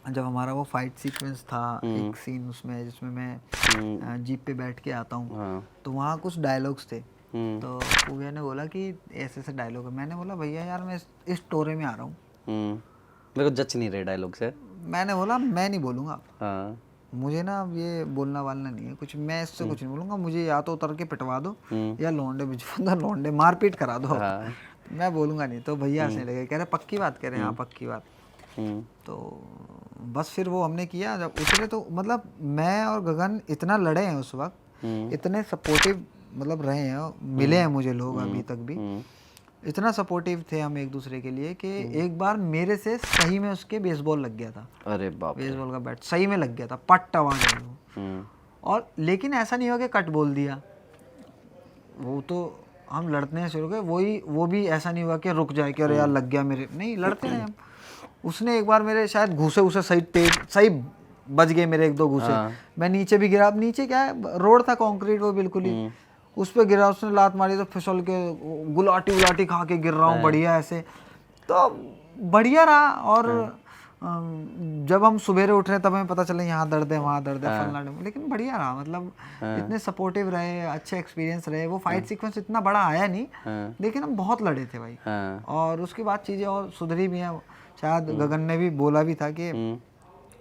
जब हमारा वो फाइट सीक्वेंस था, एक सीन उसमें जिसमें मैं जीप पे बैठ के आता हूँ, तो वहाँ कुछ डायलॉग्स थे। तो भैया ने बोला कि ऐसे ऐसे डायलॉग है। मैंने बोला भैया यार मैं इस टोरे में आ रहा हूँ, मेरे को जच नहीं रहे डायलॉग से। मैंने बोला मैं नहीं बोलूँगा, हाँ। मुझे ना ये बोलना वालना नहीं है कुछ, मैं इससे कुछ नहीं बोलूँगा, मुझे या तो उतर के पिटवा दो या लौंडे भिजवा दो, लौंडे मारपीट करा दो, मैं बोलूँगा नहीं। तो भैया हंसने लगे, कह रहे पक्की बात, कह रहे हाँ पक्की बात। तो बस फिर वो हमने किया। जब उतरे तो मतलब मैं और गगन इतना लड़े हैं उस वक्त, इतने सपोर्टिव मतलब रहे हैं, मिले हैं मुझे लोग अभी तक भी, इतना सपोर्टिव थे हम एक दूसरे के लिए कि एक बार मेरे से सही में उसके बेसबॉल लग गया था। अरे बाप, बेसबॉल का बैट सही में लग गया था, पट आवाज आई वो। और लेकिन ऐसा नहीं हो कि कट बोल दिया, वो तो हम लड़ने हैं शुरू गए, वो भी ऐसा नहीं हुआ कि रुक जाए कि अरे यार लग गया मेरे, नहीं लड़ते रहे हम। उसने एक बार मेरे शायद घूसे उसे सही तेज सही बज गए मेरे एक दो घूसे। मैं नीचे भी गिरा, अब नीचे क्या है रोड था कंक्रीट वो बिल्कुल ही, उस पे गिरा, उसने लात मारी तो फिसल के गुलाटी खा के गिर रहा हूँ बढ़िया ऐसे। तो बढ़िया रहा। और जब हम सुबेरे उठ रहे तब हमें पता चला यहाँ दर्द है वहाँ दर्द है फलना, लेकिन बढ़िया रहा। मतलब इतने सपोर्टिव रहे, अच्छे एक्सपीरियंस रहे। वो फाइट सीक्वेंस इतना बड़ा आया नहीं, लेकिन हम बहुत लड़े थे भाई। और उसके बाद चीज़ें और सुधरी भी हैं। शायद गगन ने भी बोला भी था कि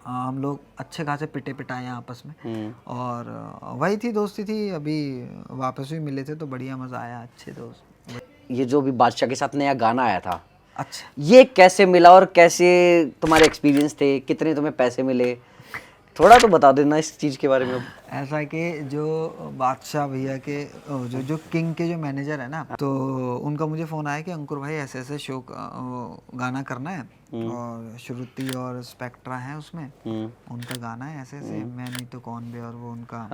हम लोग अच्छे खासे पिटे पिटाए हैं आपस में, और वही थी दोस्ती थी। अभी वापस भी मिले थे तो बढ़िया मज़ा आया, अच्छे दोस्त। ये जो भी बादशाह के साथ नया गाना आया था, अच्छा, ये कैसे मिला और कैसे तुम्हारे एक्सपीरियंस थे, कितने तुम्हें पैसे मिले, थोड़ा तो बता देना इस चीज़ के बारे में। ऐसा कि जो बादशाह भैया के जो किंग के जो मैनेजर है ना, तो उनका मुझे फ़ोन आया कि अंकुर भाई ऐसे ऐसे शो गाना करना है, और श्रुति और स्पेक्ट्रा है उसमें, उनका गाना है ऐसे ऐसे, मैं नहीं तो कौन भी, और वो उनका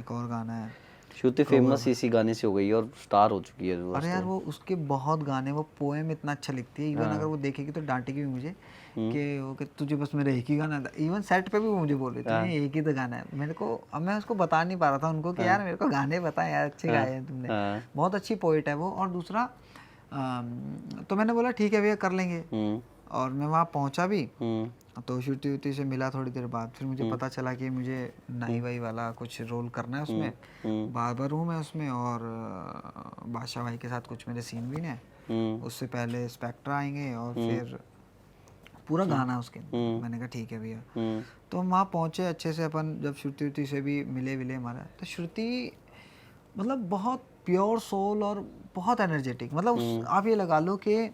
एक और गाना है। श्रुति फेमस इसी गाने से हो गई और स्टार हो चुकी है। अरे यार वो उसके बहुत गाने, वो पोएम इतना अच्छा लिखती है। इवन अगर वो देखेगी तो डांटेगी भी मुझे कि तुझे बस मेरा एक ही गाना था। इवन सेट पे भी वो मुझे बोल रही थी एक ही तो गाना है मेरे को। अब मैं उसको बता नहीं पा रहा था उनको कि यार मेरे को गाने बता यार, अच्छे गाए हैं तुमने, बहुत अच्छी पोइट है वो। और दूसरा तो मैंने बोला ठीक है भैया कर लेंगे। और मैं वहाँ पहुँचा भी तो श्रुति उति से मिला थोड़ी देर बाद। फिर मुझे पता चला कि मुझे नाई वाई वाला कुछ रोल करना है उसमें, बार्बर हूँ मैं उसमें, और बादशाह भाई के साथ कुछ मेरे सीन भी हैं। उससे पहले स्पेक्ट्रा आएंगे और फिर पूरा गाना उसके। मैंने कहा ठीक है भैया। तो हम वहाँ पहुँचे अच्छे से, अपन जब श्रुति उति से भी मिले विले हमारा, तो श्रुति मतलब बहुत प्योर सोल और बहुत एनर्जेटिक। मतलब आप ये लगा लो कि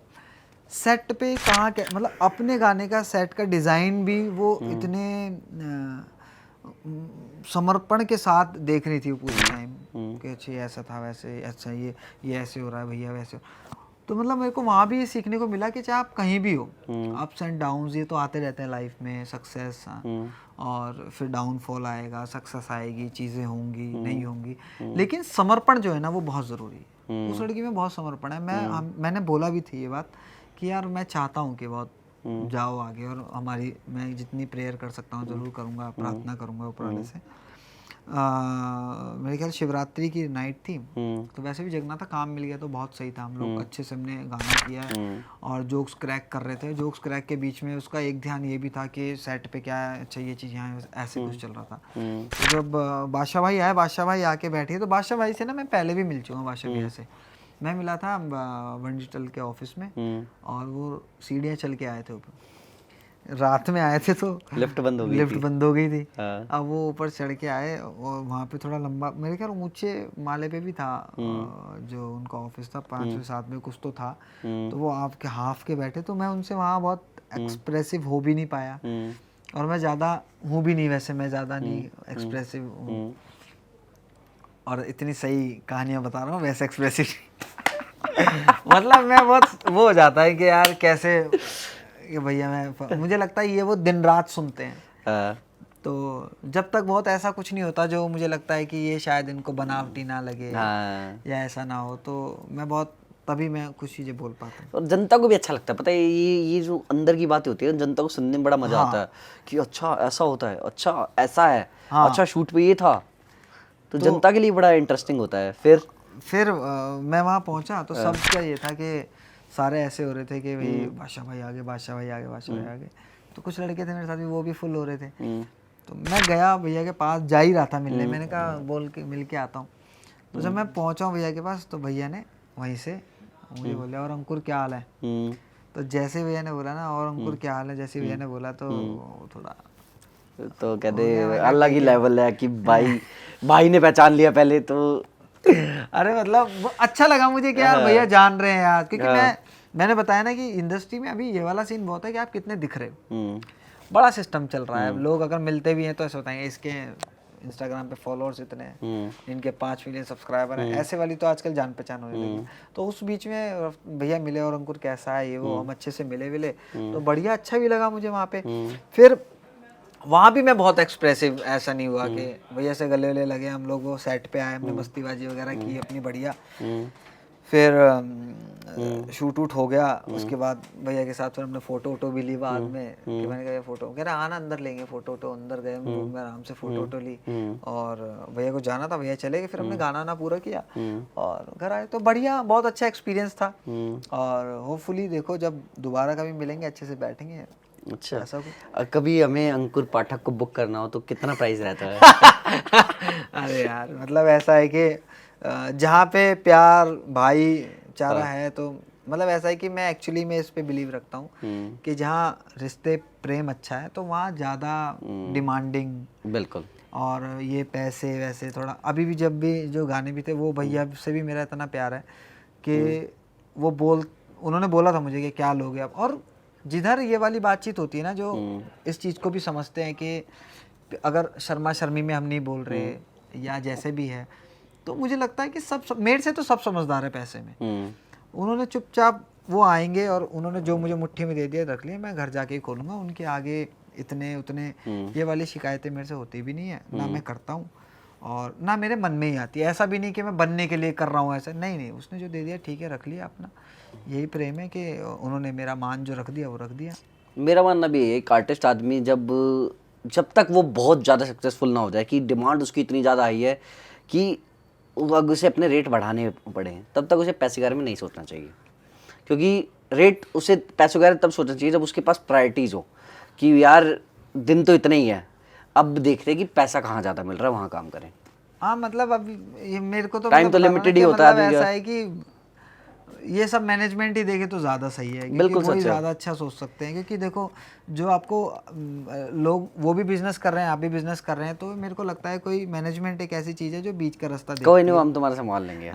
सेट पे कहाँ क्या, मतलब अपने गाने का सेट का डिज़ाइन भी वो इतने समर्पण के साथ देख रही थी पूरे टाइम कि अच्छा ऐसा था वैसे, अच्छा ये ऐसे हो रहा है भैया वैसे। तो मतलब मेरे को वहाँ भी ये सीखने को मिला कि चाहे आप कहीं भी हो, अप्स एंड डाउन्स ये तो आते रहते हैं लाइफ में, सक्सेस और फिर डाउनफॉल आएगा, सक्सेस आएगी, चीज़ें होंगी नहीं होंगी, लेकिन समर्पण जो है ना वो बहुत ज़रूरी है। उस लड़की में बहुत समर्पण है। मैंने बोला भी थी ये बात कि यार मैं चाहता हूँ कि बहुत जाओ आगे, और हमारी मैं जितनी प्रेयर कर सकता हूँ ज़रूर करूँगा, प्रार्थना करूँगा ऊपर वाले से। मेरे ख्याल शिवरात्रि की नाइट थी, तो वैसे भी जगना था, काम मिल गया तो बहुत सही था। हम लोग अच्छे से हमने गाना किया और जोक्स क्रैक कर रहे थे। जोक्स क्रैक के बीच में उसका एक ध्यान ये भी था कि सेट पे क्या अच्छा ये चीज़ यहाँ ऐसे कुछ चल रहा था। तो जब बादशाह भाई आए, बादशाह भाई आके बैठे, तो बादशाह भाई से ना मैं पहले भी मिल चुका हूँ। बादशाह भैया से मैं मिला था वन डिजिटल के ऑफिस में, और वो सीढ़ियाँ चल के आए थे ऊपर, रात में आए थे तो लिफ्ट बंद हो गई थी। अब वो ऊपर चढ़ के आए, और वहाँ पे थोड़ा लंबा, मेरे ख्याल ऊंचे माले पे भी था जो उनका ऑफिस था, 5वें 7वें कुछ तो था। तो वो आपके हाफ के बैठे, तो मैं उनसे वहाँ बहुत एक्सप्रेसिव हो भी नहीं पाया, और मैं ज़्यादा हूँ भी नहीं, वैसे मैं ज़्यादा नहीं एक्सप्रेसिव हूँ, और इतनी सही कहानियाँ बता रहा हूँ वैसे एक्सप्रेसिव मतलब मैं बहुत वो हो जाता है कि यार कैसे कि भैया मुझे लगता है ये वो दिन रात सुनते हैं। तो जब तक बहुत ऐसा कुछ नहीं होता जो मुझे लगता है कि ये शायद इनको बनावटी ना लगे या ऐसा ना हो, तो मैं बहुत तभी मैं कुछ चीज़ें बोल पाता हूँ। और जनता को भी अच्छा लगता है, पता है, ये जो अंदर की बात होती है जनता को सुनने में बड़ा मजा आता है कि अच्छा ऐसा होता है, अच्छा ऐसा है, अच्छा शूट पे ये था, तो जनता के लिए बड़ा इंटरेस्टिंग होता है। फिर मैं वहाँ पहुँचा तो सबका ये था कि सारे ऐसे हो रहे थे कि भाई बादशाह भाई आगे, बादशाह भाई आगे, बादशाह भाई आगे। तो कुछ लड़के थे मेरे साथ भी, वो भी फुल हो रहे थे। तो मैं गया भैया के पास, जा ही रहा था मिलने, मैंने कहा बोल के मिल के आता हूँ। तो जब मैं पहुँचा हूँ भैया के पास तो भैया ने वहीं से मुझे बोला, और अंकुर क्या हाल है। तो जैसे भैया ने बोला ना, और अंकुर क्या हाल है, जैसे भैया ने बोला तो थोड़ा तो कहते अलग ही लेवल है कि भाई ने पहचान लिया पहले तो। अरे मतलब वो अच्छा लगा मुझे कि यार भैया जान रहे हैं यार, क्योंकि मैंने बताया ना कि इंडस्ट्री में अभी ये वाला सीन बहुत है कि आप कितने दिख रहे हो। बड़ा सिस्टम चल रहा है, लोग अगर मिलते भी हैं तो ऐसे बताएंगे इसके इंस्टाग्राम पे फॉलोअर्स इतने हैं, इनके 5 मिलियन सब्सक्राइबर हैं, ऐसे वाली तो आजकल जान पहचान होने लगी। तो उस बीच में भैया मिले और अंकुर कैसा है ये वो, हम अच्छे से मिले तो बढ़िया, अच्छा भी लगा मुझे वहाँ पे। फिर वहाँ भी मैं बहुत एक्सप्रेसिव, ऐसा नहीं हुआ कि भैया से गले वले लगे, हम लोग वो सेट पे आए, हमने मस्तीबाजी वगैरह की अपनी बढ़िया। फिर शूट वूट हो गया, उसके बाद भैया के साथ फिर हमने फोटो वोटो भी ली बाद में, कि मैंने कहा फोटो, कह रहा आना अंदर लेंगे फोटो वोटो। अंदर गए हम रूम में, आराम से फोटो वोटो ली, और भैया को जाना था, भैया चले गए। फिर हमने गाना ना पूरा किया और घर आए। तो बढ़िया, बहुत अच्छा एक्सपीरियंस था। और होपफुली देखो जब दोबारा कभी मिलेंगे अच्छे से बैठेंगे। अच्छा, कभी हमें अंकुर पाठक को बुक करना हो तो कितना प्राइस रहता है? अरे यार मतलब ऐसा है कि जहाँ पे प्यार भाईचारा है, तो मतलब ऐसा है कि मैं एक्चुअली में इस पे बिलीव रखता हूँ कि जहाँ रिश्ते प्रेम अच्छा है तो वहाँ ज़्यादा डिमांडिंग, बिल्कुल, और ये पैसे वैसे थोड़ा, अभी भी जब भी जो गाने भी थे वो भैया से भी मेरा इतना प्यार है कि उन्होंने बोला था मुझे कि क्या लोगे आप। और जिधर ये वाली बातचीत होती है ना, जो इस चीज़ को भी समझते हैं कि अगर शर्मा शर्मी में हम नहीं बोल रहे या जैसे भी है, तो मुझे लगता है कि सब मेरे से तो सब समझदार है पैसे में। उन्होंने चुपचाप वो आएंगे और उन्होंने जो मुझे मुट्ठी में दे दिया रख लिया, मैं घर जाके ही खोलूँगा। उनके आगे इतने उतने ये वाली शिकायतें मेरे से होती भी नहीं है, ना मैं करता हूँ और ना मेरे मन में ही आती है। ऐसा भी नहीं कि मैं बनने के लिए कर रहा हूँ, ऐसा नहीं, उसने जो दे दिया ठीक है, रख लिया अपना। यही प्रेम है कि उन्होंने मेरा मान जो रख दिया वो रख दिया। मेरा मानना भी है, एक आर्टिस्ट आदमी जब तक वो बहुत ज़्यादा सक्सेसफुल ना हो जाए, कि डिमांड उसकी इतनी ज़्यादा हाई है कि उसे अपने रेट बढ़ाने पड़े, तब तक उसे पैसे के बारे में नहीं सोचना चाहिए। क्योंकि रेट उसे पैसों के बारे में तब सोचना चाहिए जब उसके पास प्रायोरिटीज़ हो, कि यार दिन तो इतना ही है, अब देखते हैं कि पैसा कहाँ ज़्यादा मिल रहा है, वहाँ काम करें। हाँ मतलब अब ये मेरे को तो टाइम तो लिमिटेड ही होता है। ऐसा है कि ये सब मैनेजमेंट ही देखे तो ज़्यादा सही है, क्योंकि वो ही ज़्यादा अच्छा सोच सकते हैं। क्योंकि देखो जो आपको लोग वो भी बिजनेस कर रहे हैं, आप भी बिजनेस कर रहे हैं, तो मेरे को लगता है कोई मैनेजमेंट एक ऐसी चीज़ है जो बीच का रास्ता देखती है। कोई नहीं, हम तुम्हारा संभाल लेंगे।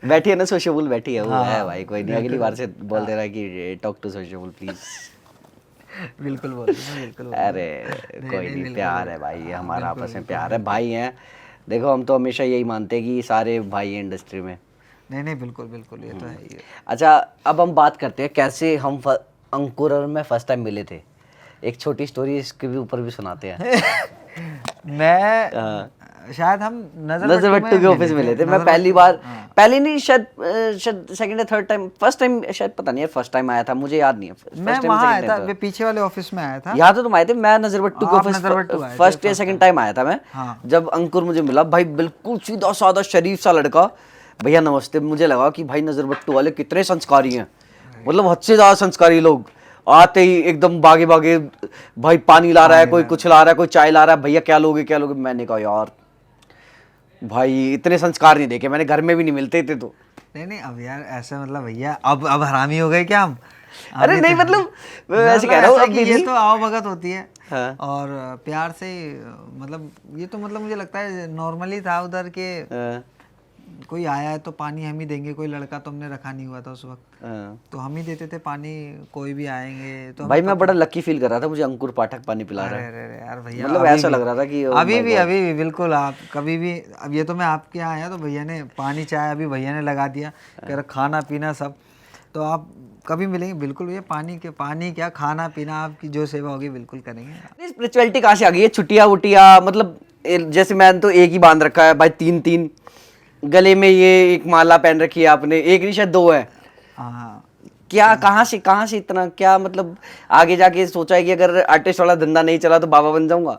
बैठी है ना सोशल, बैठी है वो है भाई, कोई नहीं, अगली बार से बोल दे रहा है कि टॉक टू सोशल प्लीज। बिल्कुल बिल्कुल। अरे कोई नहीं, प्यार है भाई, हमारा आपस में प्यार है, भाई हैं। देखो हम तो हमेशा यही मानते हैं कि सारे भाई हैं इंडस्ट्री में। नहीं बिल्कुल, ये तो है ही। अच्छा, अब हम बात करते हैं कैसे हम अंकुर और मैं फर्स्ट टाइम मिले थे। एक छोटी स्टोरी इसके भी ऊपर भी सुनाते हैं। मैं शायद हम नजरबट्टू के ऑफिस मिले थे। मैं पहली नहीं, शायद सेकंड या थर्ड टाइम, फर्स्ट टाइम शायद पता नहीं है, फर्स्ट टाइम आया था मुझे याद नहीं है। मैं वहाँ आया था, मैं पीछे वाले ऑफिस में आया था। यहाँ तो तुम आए थे, मैं नजरबट्टू के ऑफिस फर्स्ट या सेकंड टाइम आया था मैं। जब अंकुर मुझे मिला, भाई बिल्कुल सीधा साधा शरीफ सा लड़का, भैया नमस्ते। मुझे लगा कि भाई नजरबट्टू वाले कितने संस्कारी हैं, मतलब हद से ज्यादा संस्कारी लोग। आते ही एकदम भागे भाई पानी ला रहा है, कोई कुछ ला रहा है, कोई चाय ला रहा है, भैया क्या लोगे। मैंने कहा यार भाई इतने संस्कार नहीं देखे मैंने, घर में भी नहीं मिलते थे। तो नहीं अब यार ऐसे मतलब भैया अब हरामी हो गए क्या हम? अरे नहीं मतलब मैं वैसे कह रहा हूँ, अब ये तो आओ भगत होती है। हाँ। और प्यार से मतलब ये तो मतलब मुझे लगता है नॉर्मली था उधर के। कोई आया है तो पानी हम ही देंगे, कोई लड़का तो हमने रखा नहीं हुआ था उस वक्त, तो हम ही देते थे पानी। कोई भी आएंगे तो भाई मैं बड़ा लकी फील कर रहा था, मुझे अंकुर पाठक पानी पिला रहा है। अरे यार भैया, मतलब ऐसा लग रहा था कि अभी भी बिल्कुल। आप कभी भी, अब ये तो मैं आपके यहाँ आया तो भैया ने पानी चाय अभी भैया ने लगा दिया, कह रहा खाना पीना सब। तो आप कभी मिलेंगे बिल्कुल भैया, पानी क्या खाना पीना आपकी जो सेवा होगी बिल्कुल करेंगे। स्पिरिचुअलिटी कहाँ से आ गई है? छुट्टियाँ वुट्टियाँ, मतलब जैसे मैंने तो एक ही बांध रखा है भाई, 3-3 गले में ये एक माला पहन रखी है आपने, एक नहीं शायद 2 है। हाँ, क्या कहाँ से इतना, क्या मतलब आगे जाके सोचा है कि अगर आर्टिस्ट वाला धंधा नहीं चला तो बाबा बन जाऊंगा?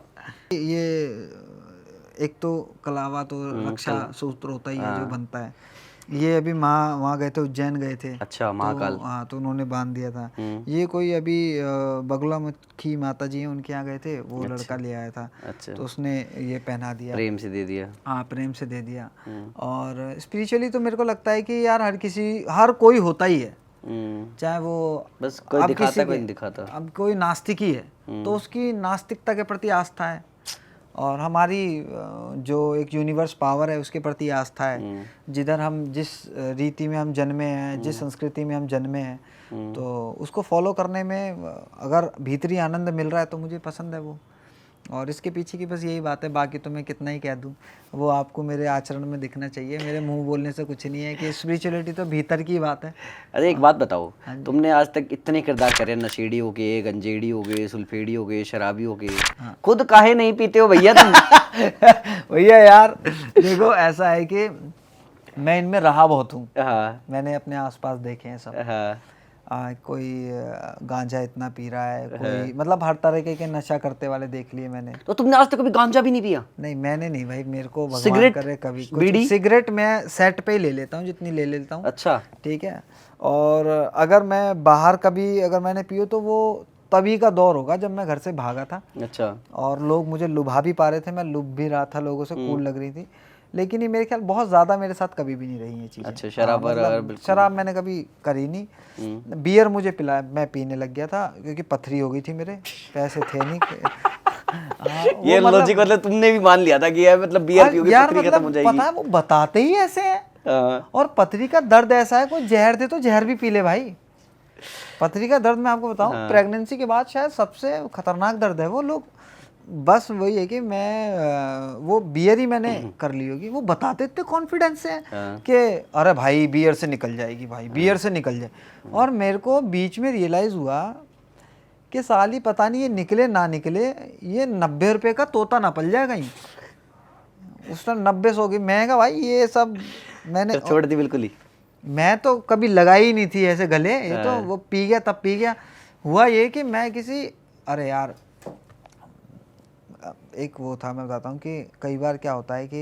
ये एक तो कलावा तो रक्षा सूत्र होता ही है जो बनता है। ये अभी वहाँ गए थे, उज्जैन गए थे। अच्छा, महाकाल। हाँ, तो उन्होंने बांध दिया था। ये कोई अभी बगुलामुखी माता जी हैं, उनके यहाँ गए थे, वो लड़का ले आया था। अच्छा, तो उसने ये पहना दिया, प्रेम से दे दिया। हाँ, प्रेम से दे दिया। और स्पिरिचुअली तो मेरे को लगता है कि यार हर कोई होता ही है, चाहे वो बस कोई अब दिखाता किसी कोई के- नहीं दिखाता। अब कोई नास्तिक ही है तो उसकी नास्तिकता के प्रति आस्था है, और हमारी जो एक यूनिवर्स पावर है उसके प्रति आस्था है। जिधर हम जिस रीति में हम जन्मे हैं, जिस संस्कृति में हम जन्मे हैं, तो उसको फॉलो करने में अगर भीतरी आनंद मिल रहा है तो मुझे पसंद है वो। और इसके पीछे की बस यही बात है, बाकी तो मैं कितना ही कह दूं, वो आपको मेरे आचरण में दिखना चाहिए, मेरे मुंह बोलने से कुछ नहीं है कि स्पिरिचुअलिटी तो भीतर की बात है। अरे एक बात बताओ, तुमने आज तक इतने किरदार करे, नशेड़ी हो गए, गंजेड़ी हो गए, सुल्फेड़ी हो गए, शराबी हो गए, खुद काहे नहीं पीते हो भैया तुम? भैया यार देखो, ऐसा है कि मैं इनमें रहा बहुत हूँ। हाँ, मैंने अपने आसपास देखे हैं सब। हाँ, कोई गांजा इतना पी रहा है, कोई मतलब हर तरह के नशा करते वाले देख लिए मैंने। तो तुमने आज तक कभी गांजा भी नहीं पिया? नहीं, मैंने नहीं भाई, मेरे को भगवान सिगरेट, करे कभी बीड़ी? सिगरेट मैं सेट पे ही ले लेता हूँ, जितनी ले लेता हूँ। अच्छा, ठीक है। और अगर मैं बाहर कभी अगर मैंने पियो तो वो तभी का दौर होगा जब मैं घर से भागा था। अच्छा, और लोग मुझे लुभा भी पा रहे थे, मैं लुभ भी रहा था, लोगों से कूल लग रही थी, लेकिन ये मेरे ख्याल बहुत ज़्यादा मेरे साथ कभी भी नहीं रही ये चीज़ें। अच्छा, शराब मतलब शराब मैंने कभी करी नहीं। बियर मुझे पिलाया, मैं पीने लग गया था क्योंकि पथरी हो गई थी, मेरे पैसे थे नहीं। ये लॉजिक मतलब तुमने भी मान लिया था कि यार मतलब बियर पियोगे पथरी खत्म हो जाएगी। पता है वो बताते ही ऐसे हैं। हाँ, और पथरी का दर्द ऐसा है, कोई जहर दे तो जहर भी पी ले भाई। पथरी का दर्द मैं आपको बताऊं, प्रेगनेंसी के बाद शायद सबसे खतरनाक दर्द है वो। लोग बस वही है कि मैं वो बियर ही मैंने कर ली होगी, वो बताते इतने कॉन्फिडेंस से कि अरे भाई बियर से निकल जाएगी, भाई बियर से निकल जाए। और मेरे को बीच में रियलाइज़ हुआ कि साली पता नहीं ये निकले ना निकले, ये 90 रुपये का तोता ना पल जाए कहीं। उस टाइम 90 सौ की, मैं कहा भाई ये सब मैंने छोड़ दी बिल्कुल ही। मैं तो कभी लगाई ही नहीं थी ऐसे गले, ये तो वो पी गया तब पी गया। हुआ ये कि मैं किसी, अरे यार एक वो था, मैं बताता हूँ कि कई बार क्या होता है कि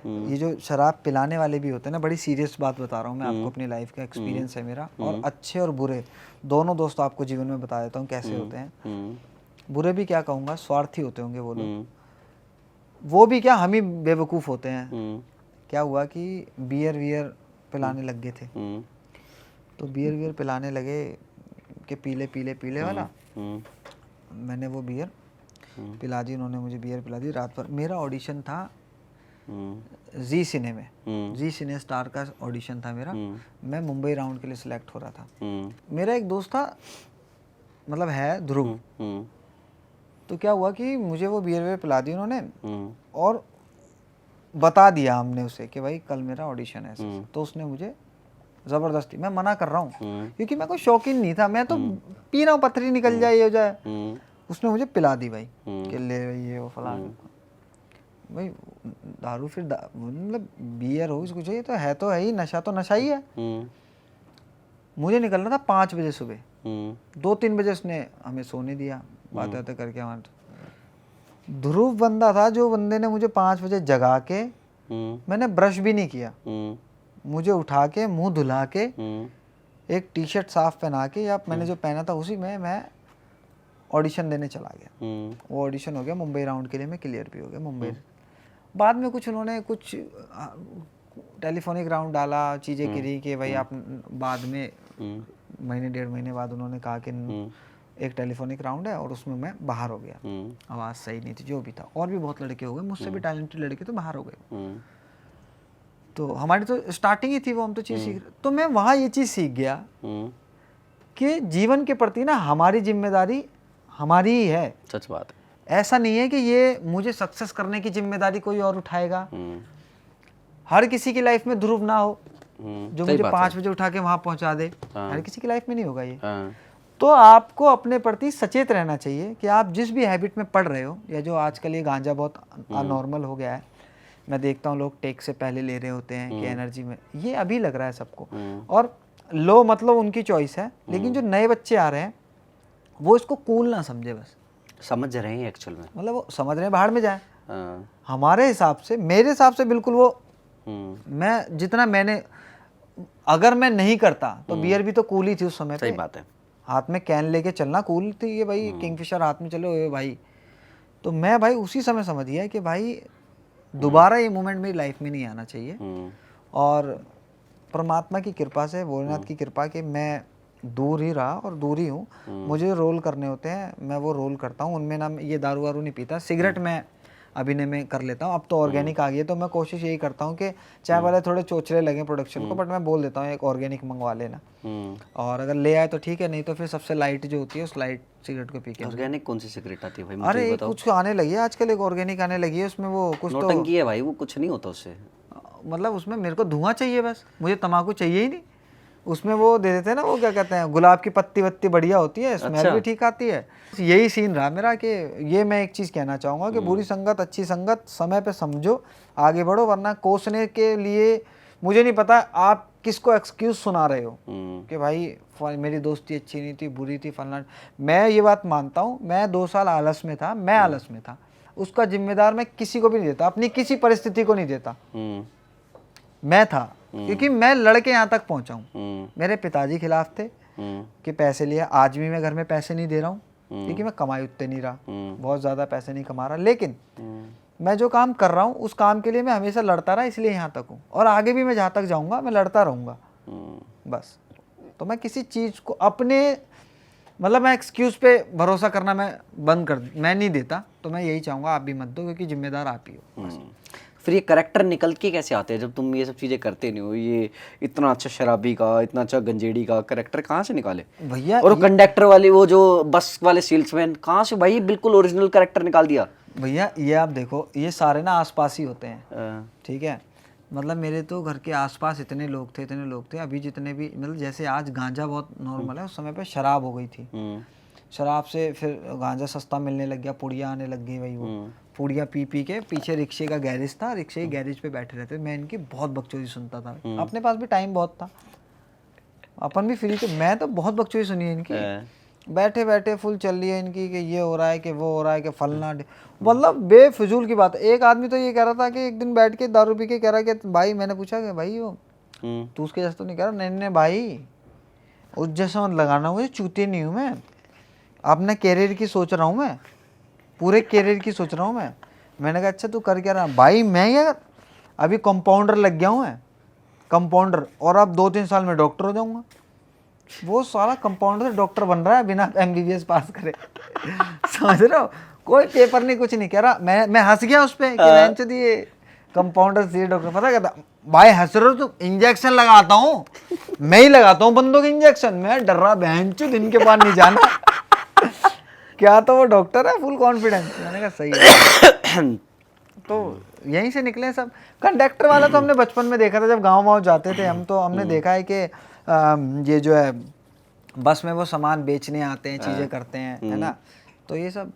ये जो शराब पिलाने वाले भी होते हैं ना, बड़ी सीरियस बात बता रहा हूँ मैं आपको, अपनी लाइफ का एक्सपीरियंस है मेरा, और अच्छे और बुरे दोनों दोस्त आपको जीवन में बता देता हूँ कैसे होते हैं। बुरे भी क्या कहूँगा, स्वार्थी होते होंगे वो लोग। वो भी क्या, हम ही बेवकूफ़ होते हैं। क्या हुआ कि बियर वियर पिलाने लग गए थे, तो बियर वियर पिलाने लगे कि पीले पीले पीले वाला। मैंने वो बियर पिला दी, उन्होंने मुझे बियर पिला दी रात भर। मेरा ऑडिशन था जी सिने में, जी सिने स्टार का ऑडिशन था मेरा। मैं मुंबई राउंड के लिए सिलेक्ट हो रहा था। मेरा एक दोस्त था, मतलब है ध्रुव। तो क्या हुआ कि मुझे वो बियर वियर पिला दी उन्होंने, और बता दिया हमने उसे कि भाई कल मेरा ऑडिशन है ऐसे। तो उसने मुझे ज़बरदस्ती, मैं मना कर रहा हूँ क्योंकि मैं कोई शौकीन नहीं था, मैं तो पी रहा हूँ, पथरी निकल जाए ये हो जाए। उसने मुझे पिला दी भाई कि ले ये वो फलाना। भाई दारू फिर मतलब बियर हो कुछ, ये तो है ही नशा, तो नशा ही है। मुझे निकलना था 5 बजे सुबह, 2-3 बजे उसने हमें सोने दिया, बातें बातें करके। हमारे ध्रुव बंदा था जो बंदे ने मुझे 5 बजे जगा के, मैंने ब्रश भी नहीं किया, मुझे उठा के मुंह धुला के एक टी शर्ट साफ पहना के, या मैंने जो पहना था उसी में मैं ऑडिशन देने चला गया। वो ऑडिशन हो गया मुंबई राउंड के लिए, मैं क्लियर भी हो गया मुंबई। बाद में कुछ उन्होंने कुछ टेलीफोनिक राउंड डाला, चीज़ें गिरी कि भाई आप बाद में महीने 1.5 महीने बाद उन्होंने कहा कि एक टेलीफोनिक राउंड है, और उसमें मैं बाहर हो गया। आवाज़ सही नहीं थी, जो भी था। और भी बहुत लड़के हो गए, मुझसे भी टैलेंटेड लड़के तो बाहर हो गए। तो हमारी तो स्टार्टिंग ही थी वो, हम तो चीज़ सीख। तो मैं वहाँ ये चीज़ सीख गया कि जीवन के प्रति ना हमारी जिम्मेदारी हमारी ही है। सच बात है। ऐसा नहीं है कि ये मुझे सक्सेस करने की जिम्मेदारी कोई और उठाएगा। हर किसी की लाइफ में ध्रुव ना हो जो मुझे 5 बजे उठा के वहाँ पहुँचा दे। हर किसी की लाइफ में नहीं होगा ये। तो आपको अपने प्रति सचेत रहना चाहिए कि आप जिस भी हैबिट में पड़ रहे हो, या जो आजकल ये गांजा बहुत नॉर्मल हो गया है, मैं देखता हूँ लोग टेक से पहले ले रहे होते हैं कि एनर्जी में, ये अभी लग रहा है सबको। और लो मतलब उनकी चॉइस है, लेकिन जो नए बच्चे आ रहे हैं वो इसको कूल ना समझे, बस समझ रहे हैं एक्चुअल में, मतलब वो समझ रहे हैं बाहर में जाए। हाँ। हमारे हिसाब से, मेरे हिसाब से बिल्कुल वो, मैं जितना मैंने, अगर मैं नहीं करता तो बियर भी तो कूल ही थी उस समय सही पे। बात है। हाथ में कैन लेके चलना कूल थी, ये भाई किंगफिशर हाथ में चले हुए भाई। तो मैं भाई उसी समय समझ गया कि भाई दोबारा ये मोमेंट मेरी लाइफ में नहीं आना चाहिए। और परमात्मा की कृपा से, भोलेनाथ की कृपा कि मैं दूर ही रहा और दूर ही हूँ। मुझे रोल करने होते हैं, मैं वो रोल करता हूँ। उनमें ना ये दारू वारू नहीं पीता, सिगरेट मैं अभिनय में कर लेता हूँ। अब तो ऑर्गेनिक आ गई है, तो मैं कोशिश यही करता हूँ कि चाय वाले थोड़े चोचले लगे प्रोडक्शन को, बट मैं बोल देता हूँ एक ऑर्गेनिक मंगवा लेना। और अगर ले आए तो ठीक है, नहीं तो फिर सबसे लाइट जो होती है उस लाइट सिगरेट को पी के। ऑर्गेनिक कौन सी सिगरेट आती है भाई, मुझे अरे बताओ। कुछ आने लगी है आजकल, एक ऑर्गेनिक आने लगी है, उसमें वो कुछ तो नौटंकी है भाई, वो कुछ नहीं होता उससे। मतलब उसमें मेरे को धुआं चाहिए, बस मुझे तम्बाकू चाहिए ही नहीं। उसमें वो दे देते हैं ना, वो क्या कहते हैं, गुलाब की पत्ती वत्ती बढ़िया होती है, स्मेल भी ठीक आती है। यही सीन रहा मेरा कि ये मैं एक चीज़ कहना चाहूँगा कि बुरी संगत अच्छी संगत समय पे समझो, आगे बढ़ो, वरना कोसने के लिए मुझे नहीं पता आप किसको एक्सक्यूज सुना रहे हो कि भाई मेरी दोस्ती अच्छी नहीं थी, बुरी थी, फलना। मैं ये बात मानता हूँ, मैं 2 साल आलस में था, मैं आलस में था, उसका जिम्मेदार मैं किसी को भी नहीं देता, अपनी किसी परिस्थिति को नहीं देता। मैं था, क्योंकि मैं लड़के यहाँ तक पहुँचा हूँ। मेरे पिताजी खिलाफ थे कि पैसे लिए, आज भी मैं घर में पैसे नहीं दे रहा हूँ क्योंकि मैं कमाई उतने नहीं रहा, बहुत ज़्यादा पैसे नहीं कमा रहा, लेकिन मैं जो काम कर रहा हूँ उस काम के लिए मैं हमेशा लड़ता रहा, इसलिए यहाँ तक हूँ। और आगे भी मैं जहाँ तक जाऊँगा मैं लड़ता रहूँगा बस। तो मैं किसी चीज़ को अपने, मतलब मैं एक्सक्यूज़ पे भरोसा करना मैं नहीं देता। तो मैं यही चाहूँगा आप भी मत दो, क्योंकि जिम्मेदार आप ही हो बस। फिर ये करेक्टर निकल के कैसे आते हैं जब तुम ये सब चीज़ें करते नहीं हो? ये इतना अच्छा शराबी का, इतना अच्छा गंजेड़ी का करेक्टर कहाँ से निकाले भैया? और कंडक्टर वाली, वो जो बस वाले सेल्समैन, कहाँ से भाई बिल्कुल ओरिजिनल करेक्टर निकाल दिया? भैया ये आप देखो, ये सारे ना आसपास ही होते हैं, ठीक है। मतलब मेरे तो घर के आसपास इतने लोग थे। अभी जितने भी, मतलब जैसे आज गांजा बहुत नॉर्मल है, उस समय पे शराब हो गई थी। शराब से फिर गांजा सस्ता मिलने लग गया, पुड़िया आने लग गई भाई। वो पुड़िया पी पी के, पीछे रिक्शे का गैरेज था, रिक्शे के गैरेज पे बैठे रहते। मैं इनकी बहुत बकचोदी सुनता था, अपने पास भी टाइम बहुत था, अपन भी फ्री थे। मैं तो बहुत बकचोदी सुनी है इनकी, बैठे बैठे फुल चल रही है इनकी कि ये हो रहा है, कि वो हो रहा है, कि फलना, मतलब बेफिजूल की बात है। एक आदमी तो ये कह रहा था कि एक दिन बैठ के दारू पी के कह रहा कि भाई, मैंने पूछा कि भाई वो तू उसके जैसा तो नहीं कह रहा? नहीं भाई, उस जैसा मत लगाना, मुझे चूती नहीं हूँ मैं, अपने कैरियर की सोच रहा हूँ, मैं पूरे कैरियर की सोच रहा हूँ मैं। मैंने कहा अच्छा तू कर क्या रहा? भाई मैं यार अभी कंपाउंडर लग गया हूँ मैं, कंपाउंडर, और अब 2-3 साल में डॉक्टर हो जाऊँगा। वो सारा कंपाउंडर से डॉक्टर बन रहा है बिना MBBS पास करे। समझ रहे हो? कोई पेपर नहीं, कुछ नहीं कह रहा। मैं हंस गया उस पर कि दिए कंपाउंडर से डॉक्टर। पता क्या था भाई, हंस रहे हो तो इंजेक्शन लगाता हूँ, मैं ही लगाता हूँ बंदों के इंजेक्शन। मैं डर रहा, बहन चो दिन के बाद नहीं जाना। क्या तो वो डॉक्टर है, फुल कॉन्फिडेंस। मैंने कहा सही है। तो यहीं से निकले सब। कंडक्टर वाला तो हमने बचपन में देखा था, जब गाँव जाते थे हम, तो हमने देखा है कि ये जो है बस में वो सामान बेचने आते हैं, चीज़ें करते हैं, है ना। तो ये सब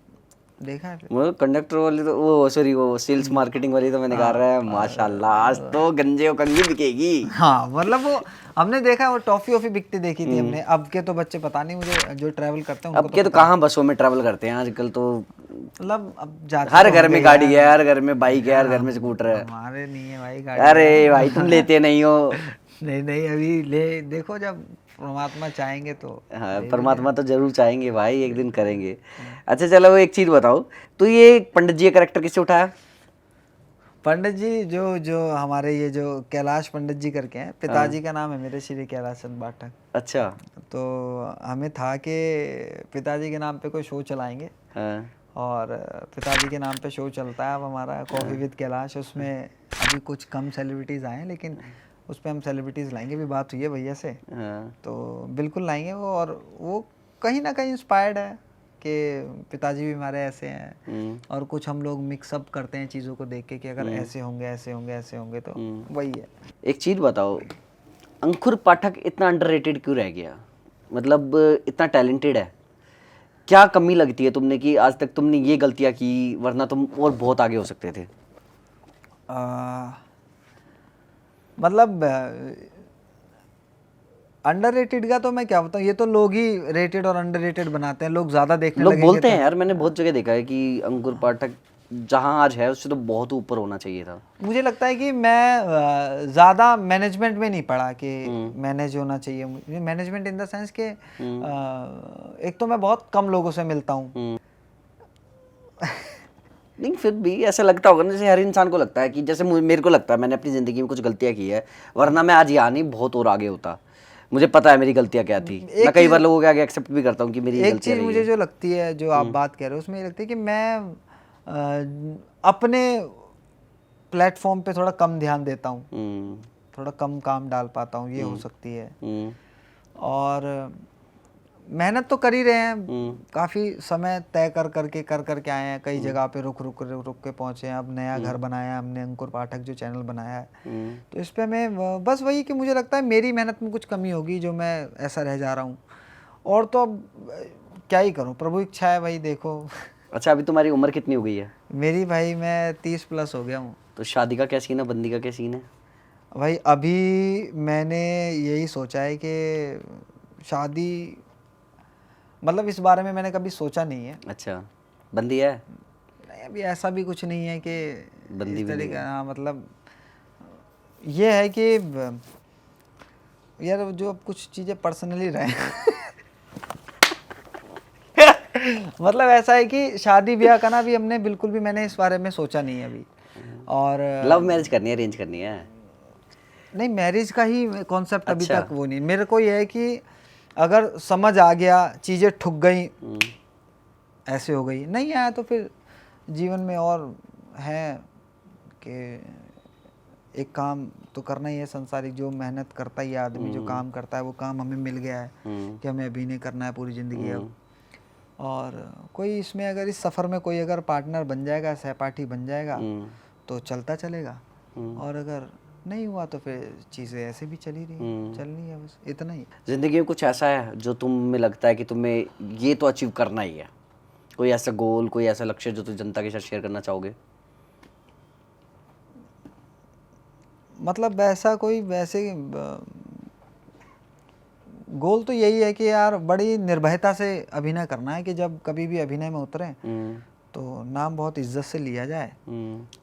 देखा है। वो कंडक्टर वाली तो, वो सॉरी, वो सेल्स मार्केटिंग वाली तो मैंने कहा रहा है माशाल्लाह, आज तो गंजे और कंगी बिकेगी। हाँ मतलब वो हमने देखा, वो टॉफी वॉफी बिकती देखी थी हमने। अब के तो बच्चे पता नहीं मुझे, जो ट्रैवल करते हैं अब के तो कहाँ बसों में ट्रैवल करते हैं आजकल, तो मतलब अब जाते हर घर में गाड़ी है, हर घर में बाइक है, हर घर में स्कूटर है। हमारे नहीं है भाई गाड़ी। अरे भाई तुम लेते नहीं हो। नहीं अभी ले देखो, जब परमात्मा चाहेंगे तो। हाँ, परमात्मा तो जरूर चाहेंगे भाई, एक दिन करेंगे। अच्छा चलो एक चीज बताओ, तो ये पंडित जी का कैरेक्टर किससे उठाया? पंडित जी जो हमारे ये जो कैलाश पंडित जी करके हैं, पिताजी का नाम है मेरे श्री कैलाश चंद पाठक। अच्छा। तो हमें था कि पिताजी के नाम पे कोई शो चलाएंगे। हाँ। और पिताजी के नाम पे शो चलता है अब हमारा, कॉफ़ी विद कैलाश। उसमें अभी कुछ कम सेलिब्रिटीज़ आए हैं, लेकिन उस पर हम सेलिब्रिटीज़ लाएंगे। भी बात हुई है भैया से, तो बिल्कुल लाएंगे वो। और वो कहीं ना कहीं इंस्पायर्ड है कि पिताजी भी हमारे ऐसे हैं, और कुछ हम लोग मिक्सअप करते हैं चीज़ों को देख के कि अगर ऐसे होंगे ऐसे होंगे ऐसे होंगे, तो वही है। एक चीज़ बताओ, अंकुर पाठक इतना अंडररेटेड क्यों रह गया? मतलब इतना टैलेंटेड है, क्या कमी लगती है तुमने कि आज तक तुमने ये गलतियाँ की, वरना तुम और बहुत आगे हो सकते थे? मतलब अंडररेटेड का तो मैं क्या बताऊँ, ये तो लोग ही रेटेड और अंडररेटेड बनाते हैं, लोग ज़्यादा देखने लोग लगेंगे बोलते तो। हैं यार, मैंने बहुत जगह देखा है कि अंकुर पाठक जहां आज है उससे तो बहुत ऊपर होना चाहिए था। मुझे लगता है कि मैं ज़्यादा मैनेजमेंट में नहीं पढ़ा कि मैनेज होना चाहिए मुझे, मैनेजमेंट इन द सेंस कि एक तो मैं बहुत कम लोगों से मिलता हूँ। नहीं फिर भी ऐसा लगता होगा ना, जैसे हर इंसान को लगता है कि जैसे मेरे को लगता है मैंने अपनी ज़िंदगी में कुछ गलतियाँ की है, वरना मैं आज यहाँ नहीं बहुत और आगे होता। मुझे पता है मेरी गलतियाँ क्या थी। एक मैं कई बार चीज़ लोगों के आगे एक्सेप्ट भी करता हूँ कि मेरी एक गलतियाँ चीज़ रही मुझे है। जो लगती है, जो आप बात कह रहे हो, उसमें ये लगती है कि मैं अपने प्लेटफॉर्म पे थोड़ा कम ध्यान देता हूँ, थोड़ा कम काम डाल पाता हूँ, ये हो सकती है। और मेहनत तो कर ही रहे हैं, काफ़ी समय तय कर करके आए हैं, कई जगह पे रुक के पहुँचे हैं। अब नया घर बनाया है हमने, अंकुर पाठक जो चैनल बनाया है, तो इस पे मैं बस वही कि मुझे लगता है मेरी मेहनत में कुछ कमी होगी जो मैं ऐसा रह जा रहा हूँ। और तो अब क्या ही करूँ, प्रभु इच्छा है भाई, देखो। अच्छा अभी तुम्हारी उम्र कितनी हो गई है? मेरी भाई मैं 30+ हो गया हूँ। तो शादी का क्या सीन है, बंदी का क्या सीन है? भाई अभी मैंने यही सोचा है कि शादी, मतलब इस बारे में मैंने कभी सोचा नहीं है। अच्छा बंदी है? नहीं, अभी ऐसा भी कुछ नहीं है कि बंदी इस भी नहीं तरीके, है? हाँ मतलब ये है कि यार जो अब कुछ चीज़ें पर्सनली रहे मतलब ऐसा है कि शादी ब्याह का ना भी हमने बिल्कुल भी, मैंने इस बारे में सोचा नहीं है अभी। और लव मैरिज करनी है, अरेंज करनी है? नहीं, मैरिज का ही कॉन्सेप्ट अभी अच्छा। तक वो नहीं। मेरे को ये है कि अगर समझ आ गया, चीज़ें ठुक गई, ऐसे हो गई, नहीं आया तो फिर जीवन में और है कि एक काम तो करना ही है संसारिक, जो मेहनत करता ही है आदमी, जो काम करता है, वो काम हमें मिल गया है कि हमें अभिनय करना है पूरी ज़िंदगी अब। और कोई इसमें अगर इस सफ़र में कोई अगर पार्टनर बन जाएगा, सहपाठी बन जाएगा, तो चलता चलेगा। और अगर नहीं हुआ तो फिर चीज़ें ऐसे भी चली रही चलनी है, बस इतना ही। जिंदगी में कुछ ऐसा है जो तुम्हें लगता है कि तुम्हें ये तो अचीव करना ही है? कोई ऐसा गोल, कोई ऐसा लक्ष्य जो तुम जनता के साथ शेयर करना चाहोगे? मतलब ऐसा कोई वैसे गोल तो यही है कि यार बड़ी निर्भयता से अभिनय करना है, कि जब कभी भी अभिनय में उतरें तो नाम बहुत इज्जत से लिया जाए,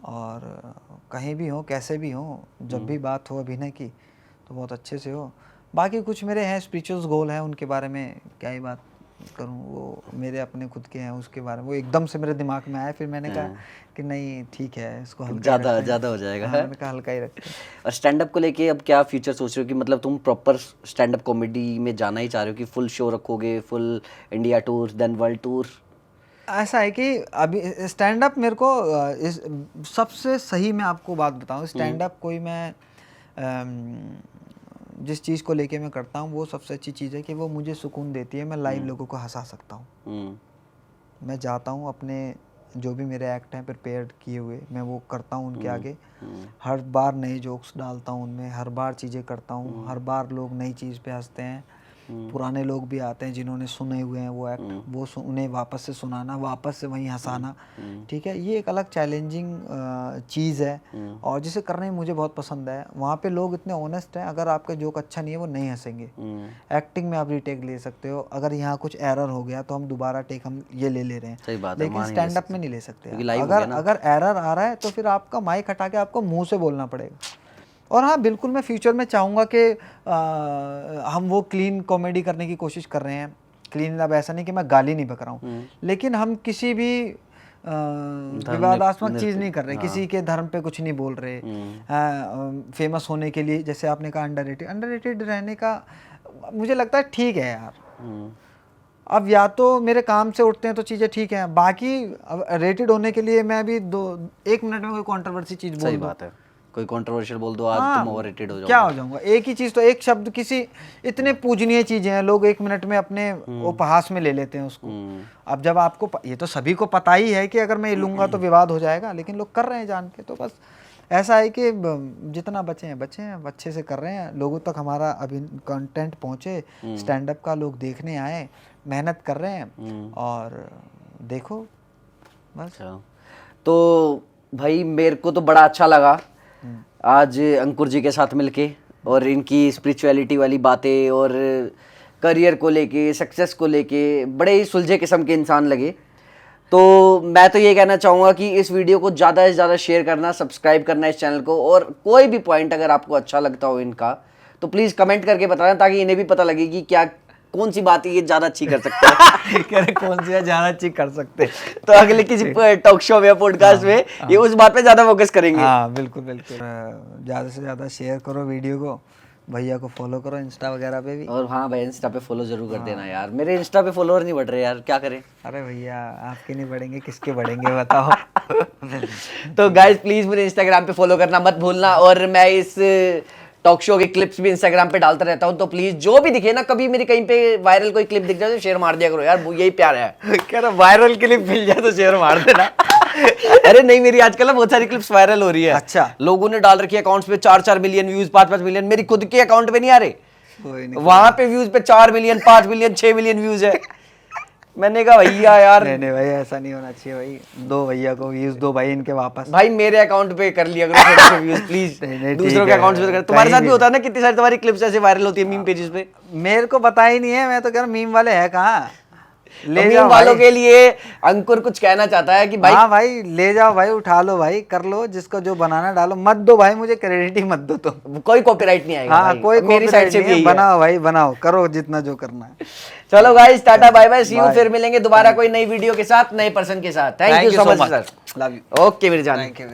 और कहीं भी हो, कैसे भी हो, जब भी बात हो अभिनय की तो बहुत अच्छे से हो। बाकी कुछ मेरे हैं स्पिरिचुअल गोल हैं, उनके बारे में क्या ही बात करूं, वो मेरे अपने खुद के हैं, उसके बारे में वो एकदम से मेरे दिमाग में आया, फिर मैंने कहा कि नहीं ठीक है, इसको हल्का ही रखते हैं। ज़्यादा हो जाएगा। हाँ, मैंने कहा हल्का ही रखते हैं। और स्टैंड अप को लेके अब क्या फ्यूचर सोच रहे हो कि मतलब तुम प्रॉपर स्टैंड अप कॉमेडी में जाना ही चाह रहे हो कि फुल शो रखोगे, full India tour then world tour? ऐसा है कि अभी स्टैंड अप मेरे को इस सबसे सही, मैं आपको बात बताऊं, स्टैंड अप कोई मैं जिस चीज़ को लेके मैं करता हूँ वो सबसे अच्छी चीज़ है कि वो मुझे सुकून देती है। मैं लाइव लोगों को हंसा सकता हूँ। मैं जाता हूँ अपने जो भी मेरे एक्ट हैं प्रिपेयर्ड किए हुए, मैं वो करता हूँ उनके आगे, हर बार नए जोक्स डालता हूँ उनमें, हर बार चीज़ें करता हूँ, हर बार लोग नई चीज़ पे हंसते हैं। पुराने लोग भी आते हैं जिन्होंने सुने हुए हैं वो एक्ट, वो उन्हें वापस से सुनाना, वापस से वहीं हंसाना, ठीक है, ये एक अलग चैलेंजिंग चीज़ है और जिसे करने में मुझे बहुत पसंद है। वहाँ पे लोग इतने ऑनेस्ट हैं, अगर आपका जोक अच्छा नहीं है वो नहीं हंसेंगे। एक्टिंग में आप रीटेक ले सकते हो, अगर यहाँ कुछ एरर हो गया तो हम दोबारा टेक हम ये ले रहे हैं, सही बात है, लेकिन स्टैंड अप में नहीं ले सकते। अगर एरर आ रहा है तो फिर आपका माइक हटा के आपको मुँह से बोलना पड़ेगा। और हाँ बिल्कुल, मैं फ्यूचर में चाहूँगा कि हम वो क्लीन कॉमेडी करने की कोशिश कर रहे हैं। क्लीन अब ऐसा नहीं कि मैं गाली नहीं बक रहा हूँ, लेकिन हम किसी भी विवादास्पद चीज़ नहीं कर रहे, किसी के धर्म पे कुछ नहीं बोल रहे। फेमस होने के लिए, जैसे आपने कहा अंडररेटेड रहने का, मुझे लगता है ठीक है यार। अब या तो मेरे काम से उठते हैं तो चीज़ें ठीक हैं, बाकी रेटेड होने के लिए मैं भी 1 मिनट में कोई कंट्रोवर्सी चीज़ बोल दूं, सही बात है, कोई कंट्रोवर्शियल बोल दो आज तुम ओवररेटेड हो जाओगे। क्या हो जाऊंगा? एक ही चीज़ तो, एक शब्द, किसी इतने पूजनीय चीज़ें हैं, लोग 1 मिनट में अपने उपहास में ले लेते हैं उसको। अब जब आपको ये तो सभी को पता ही है कि अगर मैं ये लूँगा तो विवाद हो जाएगा, लेकिन लोग कर रहे हैं जान के। तो बस ऐसा है कि जितना बचे हैं अच्छे से कर रहे हैं, लोगों तक हमारा अभी कंटेंट पहुँचे, स्टैंड अप का लोग देखने आए, मेहनत कर रहे हैं और देखो बस। तो भाई मेरे को तो बड़ा अच्छा लगा आज अंकुर जी के साथ मिलके, और इनकी स्पिरिचुअलिटी वाली बातें और करियर को लेके, सक्सेस को लेके बड़े ही सुलझे किस्म के इंसान लगे। तो मैं तो ये कहना चाहूँगा कि इस वीडियो को ज़्यादा से ज़्यादा शेयर करना, सब्सक्राइब करना इस चैनल को, और कोई भी पॉइंट अगर आपको अच्छा लगता हो इनका तो प्लीज़ कमेंट करके बताना, ताकि इन्हें भी पता लगे कि क्या कौन सी बात ये ज़्यादा अच्छी कर सकते हैं। कह रहे कौन सी ज़्यादा अच्छी कर सकते हैं। तो अगले किसी टॉक शो में या पॉडकास्ट में ये उस बात पे ज़्यादा फोकस करेंगे। हाँ बिल्कुल बिल्कुल। ज़्यादा से ज़्यादा शेयर करो वीडियो को, भैया को फॉलो करो इंस्टा वगैरह पे भी। और हाँ भाई, इंस्टा पे फॉलो जरूर कर देना यार, मेरे इंस्टा पे फॉलोअर नहीं बढ़ रहे यार, क्या करें। अरे भैया आपके नहीं बढ़ेंगे, किसके बढ़ेंगे बताओ। तो गाइज प्लीज मुझे इंस्टाग्राम पे फॉलो करना मत भूलना, और मैं इस टॉक शो के क्लिप्स भी इंस्टाग्राम पे डालता रहता हूँ, तो प्लीज जो भी दिखे ना, कभी मेरी कहीं पे वायरल कोई क्लिप दिख जाए तो शेयर मार दिया करो यार, वो यही प्यार है। कह रहा वायरल क्लिप मिल जाए तो शेयर मार देना। अरे नहीं, मेरी आजकल ना बहुत सारी क्लिप्स वायरल हो रही है। अच्छा। लोगों ने डाल रखी है अकाउंट्स पे 4-4 मिलियन व्यूज, 5-5 मिलियन, मेरी खुद के अकाउंट पे नहीं आ रहे, कोई नहीं, वहां पे व्यूज पे 4 मिलियन, 5 मिलियन, 6 मिलियन व्यूज है। मैंने कहा भैया यार, नहीं भाई ऐसा नहीं होना चाहिए भाई, दो भैया को व्यूज दो भाई इनके वापस। भाई मेरे अकाउंट पे कर लिया करो थोड़े से व्यूज प्लीज, नहीं, दूसरों के अकाउंट पे कर। तुम्हारे साथ भी होता है ना, कितनी सारी तुम्हारी क्लिप्स ऐसे वायरल होती है मीम पेजेस पे। मेरे को पता ही नहीं है, मैं तो कह रहा मीम वाले है कहाँ, ले मीम जाओ वालों भाई। के लिए अंकुर कुछ कहना चाहता है कि भाई, हाँ भाई ले जाओ भाई, उठा लो भाई, कर लो जिसको जो बनाना डालो, मत दो भाई मुझे क्रेडिट ही मत दो तुम। कोई कॉपीराइट नहीं आएगा हाँ भाई। कोई मेरी साइड से भी यही है। बनाओ भाई बनाओ, करो जितना जो करना है। चलो guys, tata bye bye, see you, फिर मिलेंगे दोबारा कोई नई वीडियो के साथ, नए पर्सन के साथ। Thank you so much sir, love you. Okay मेरे जान। Thank you.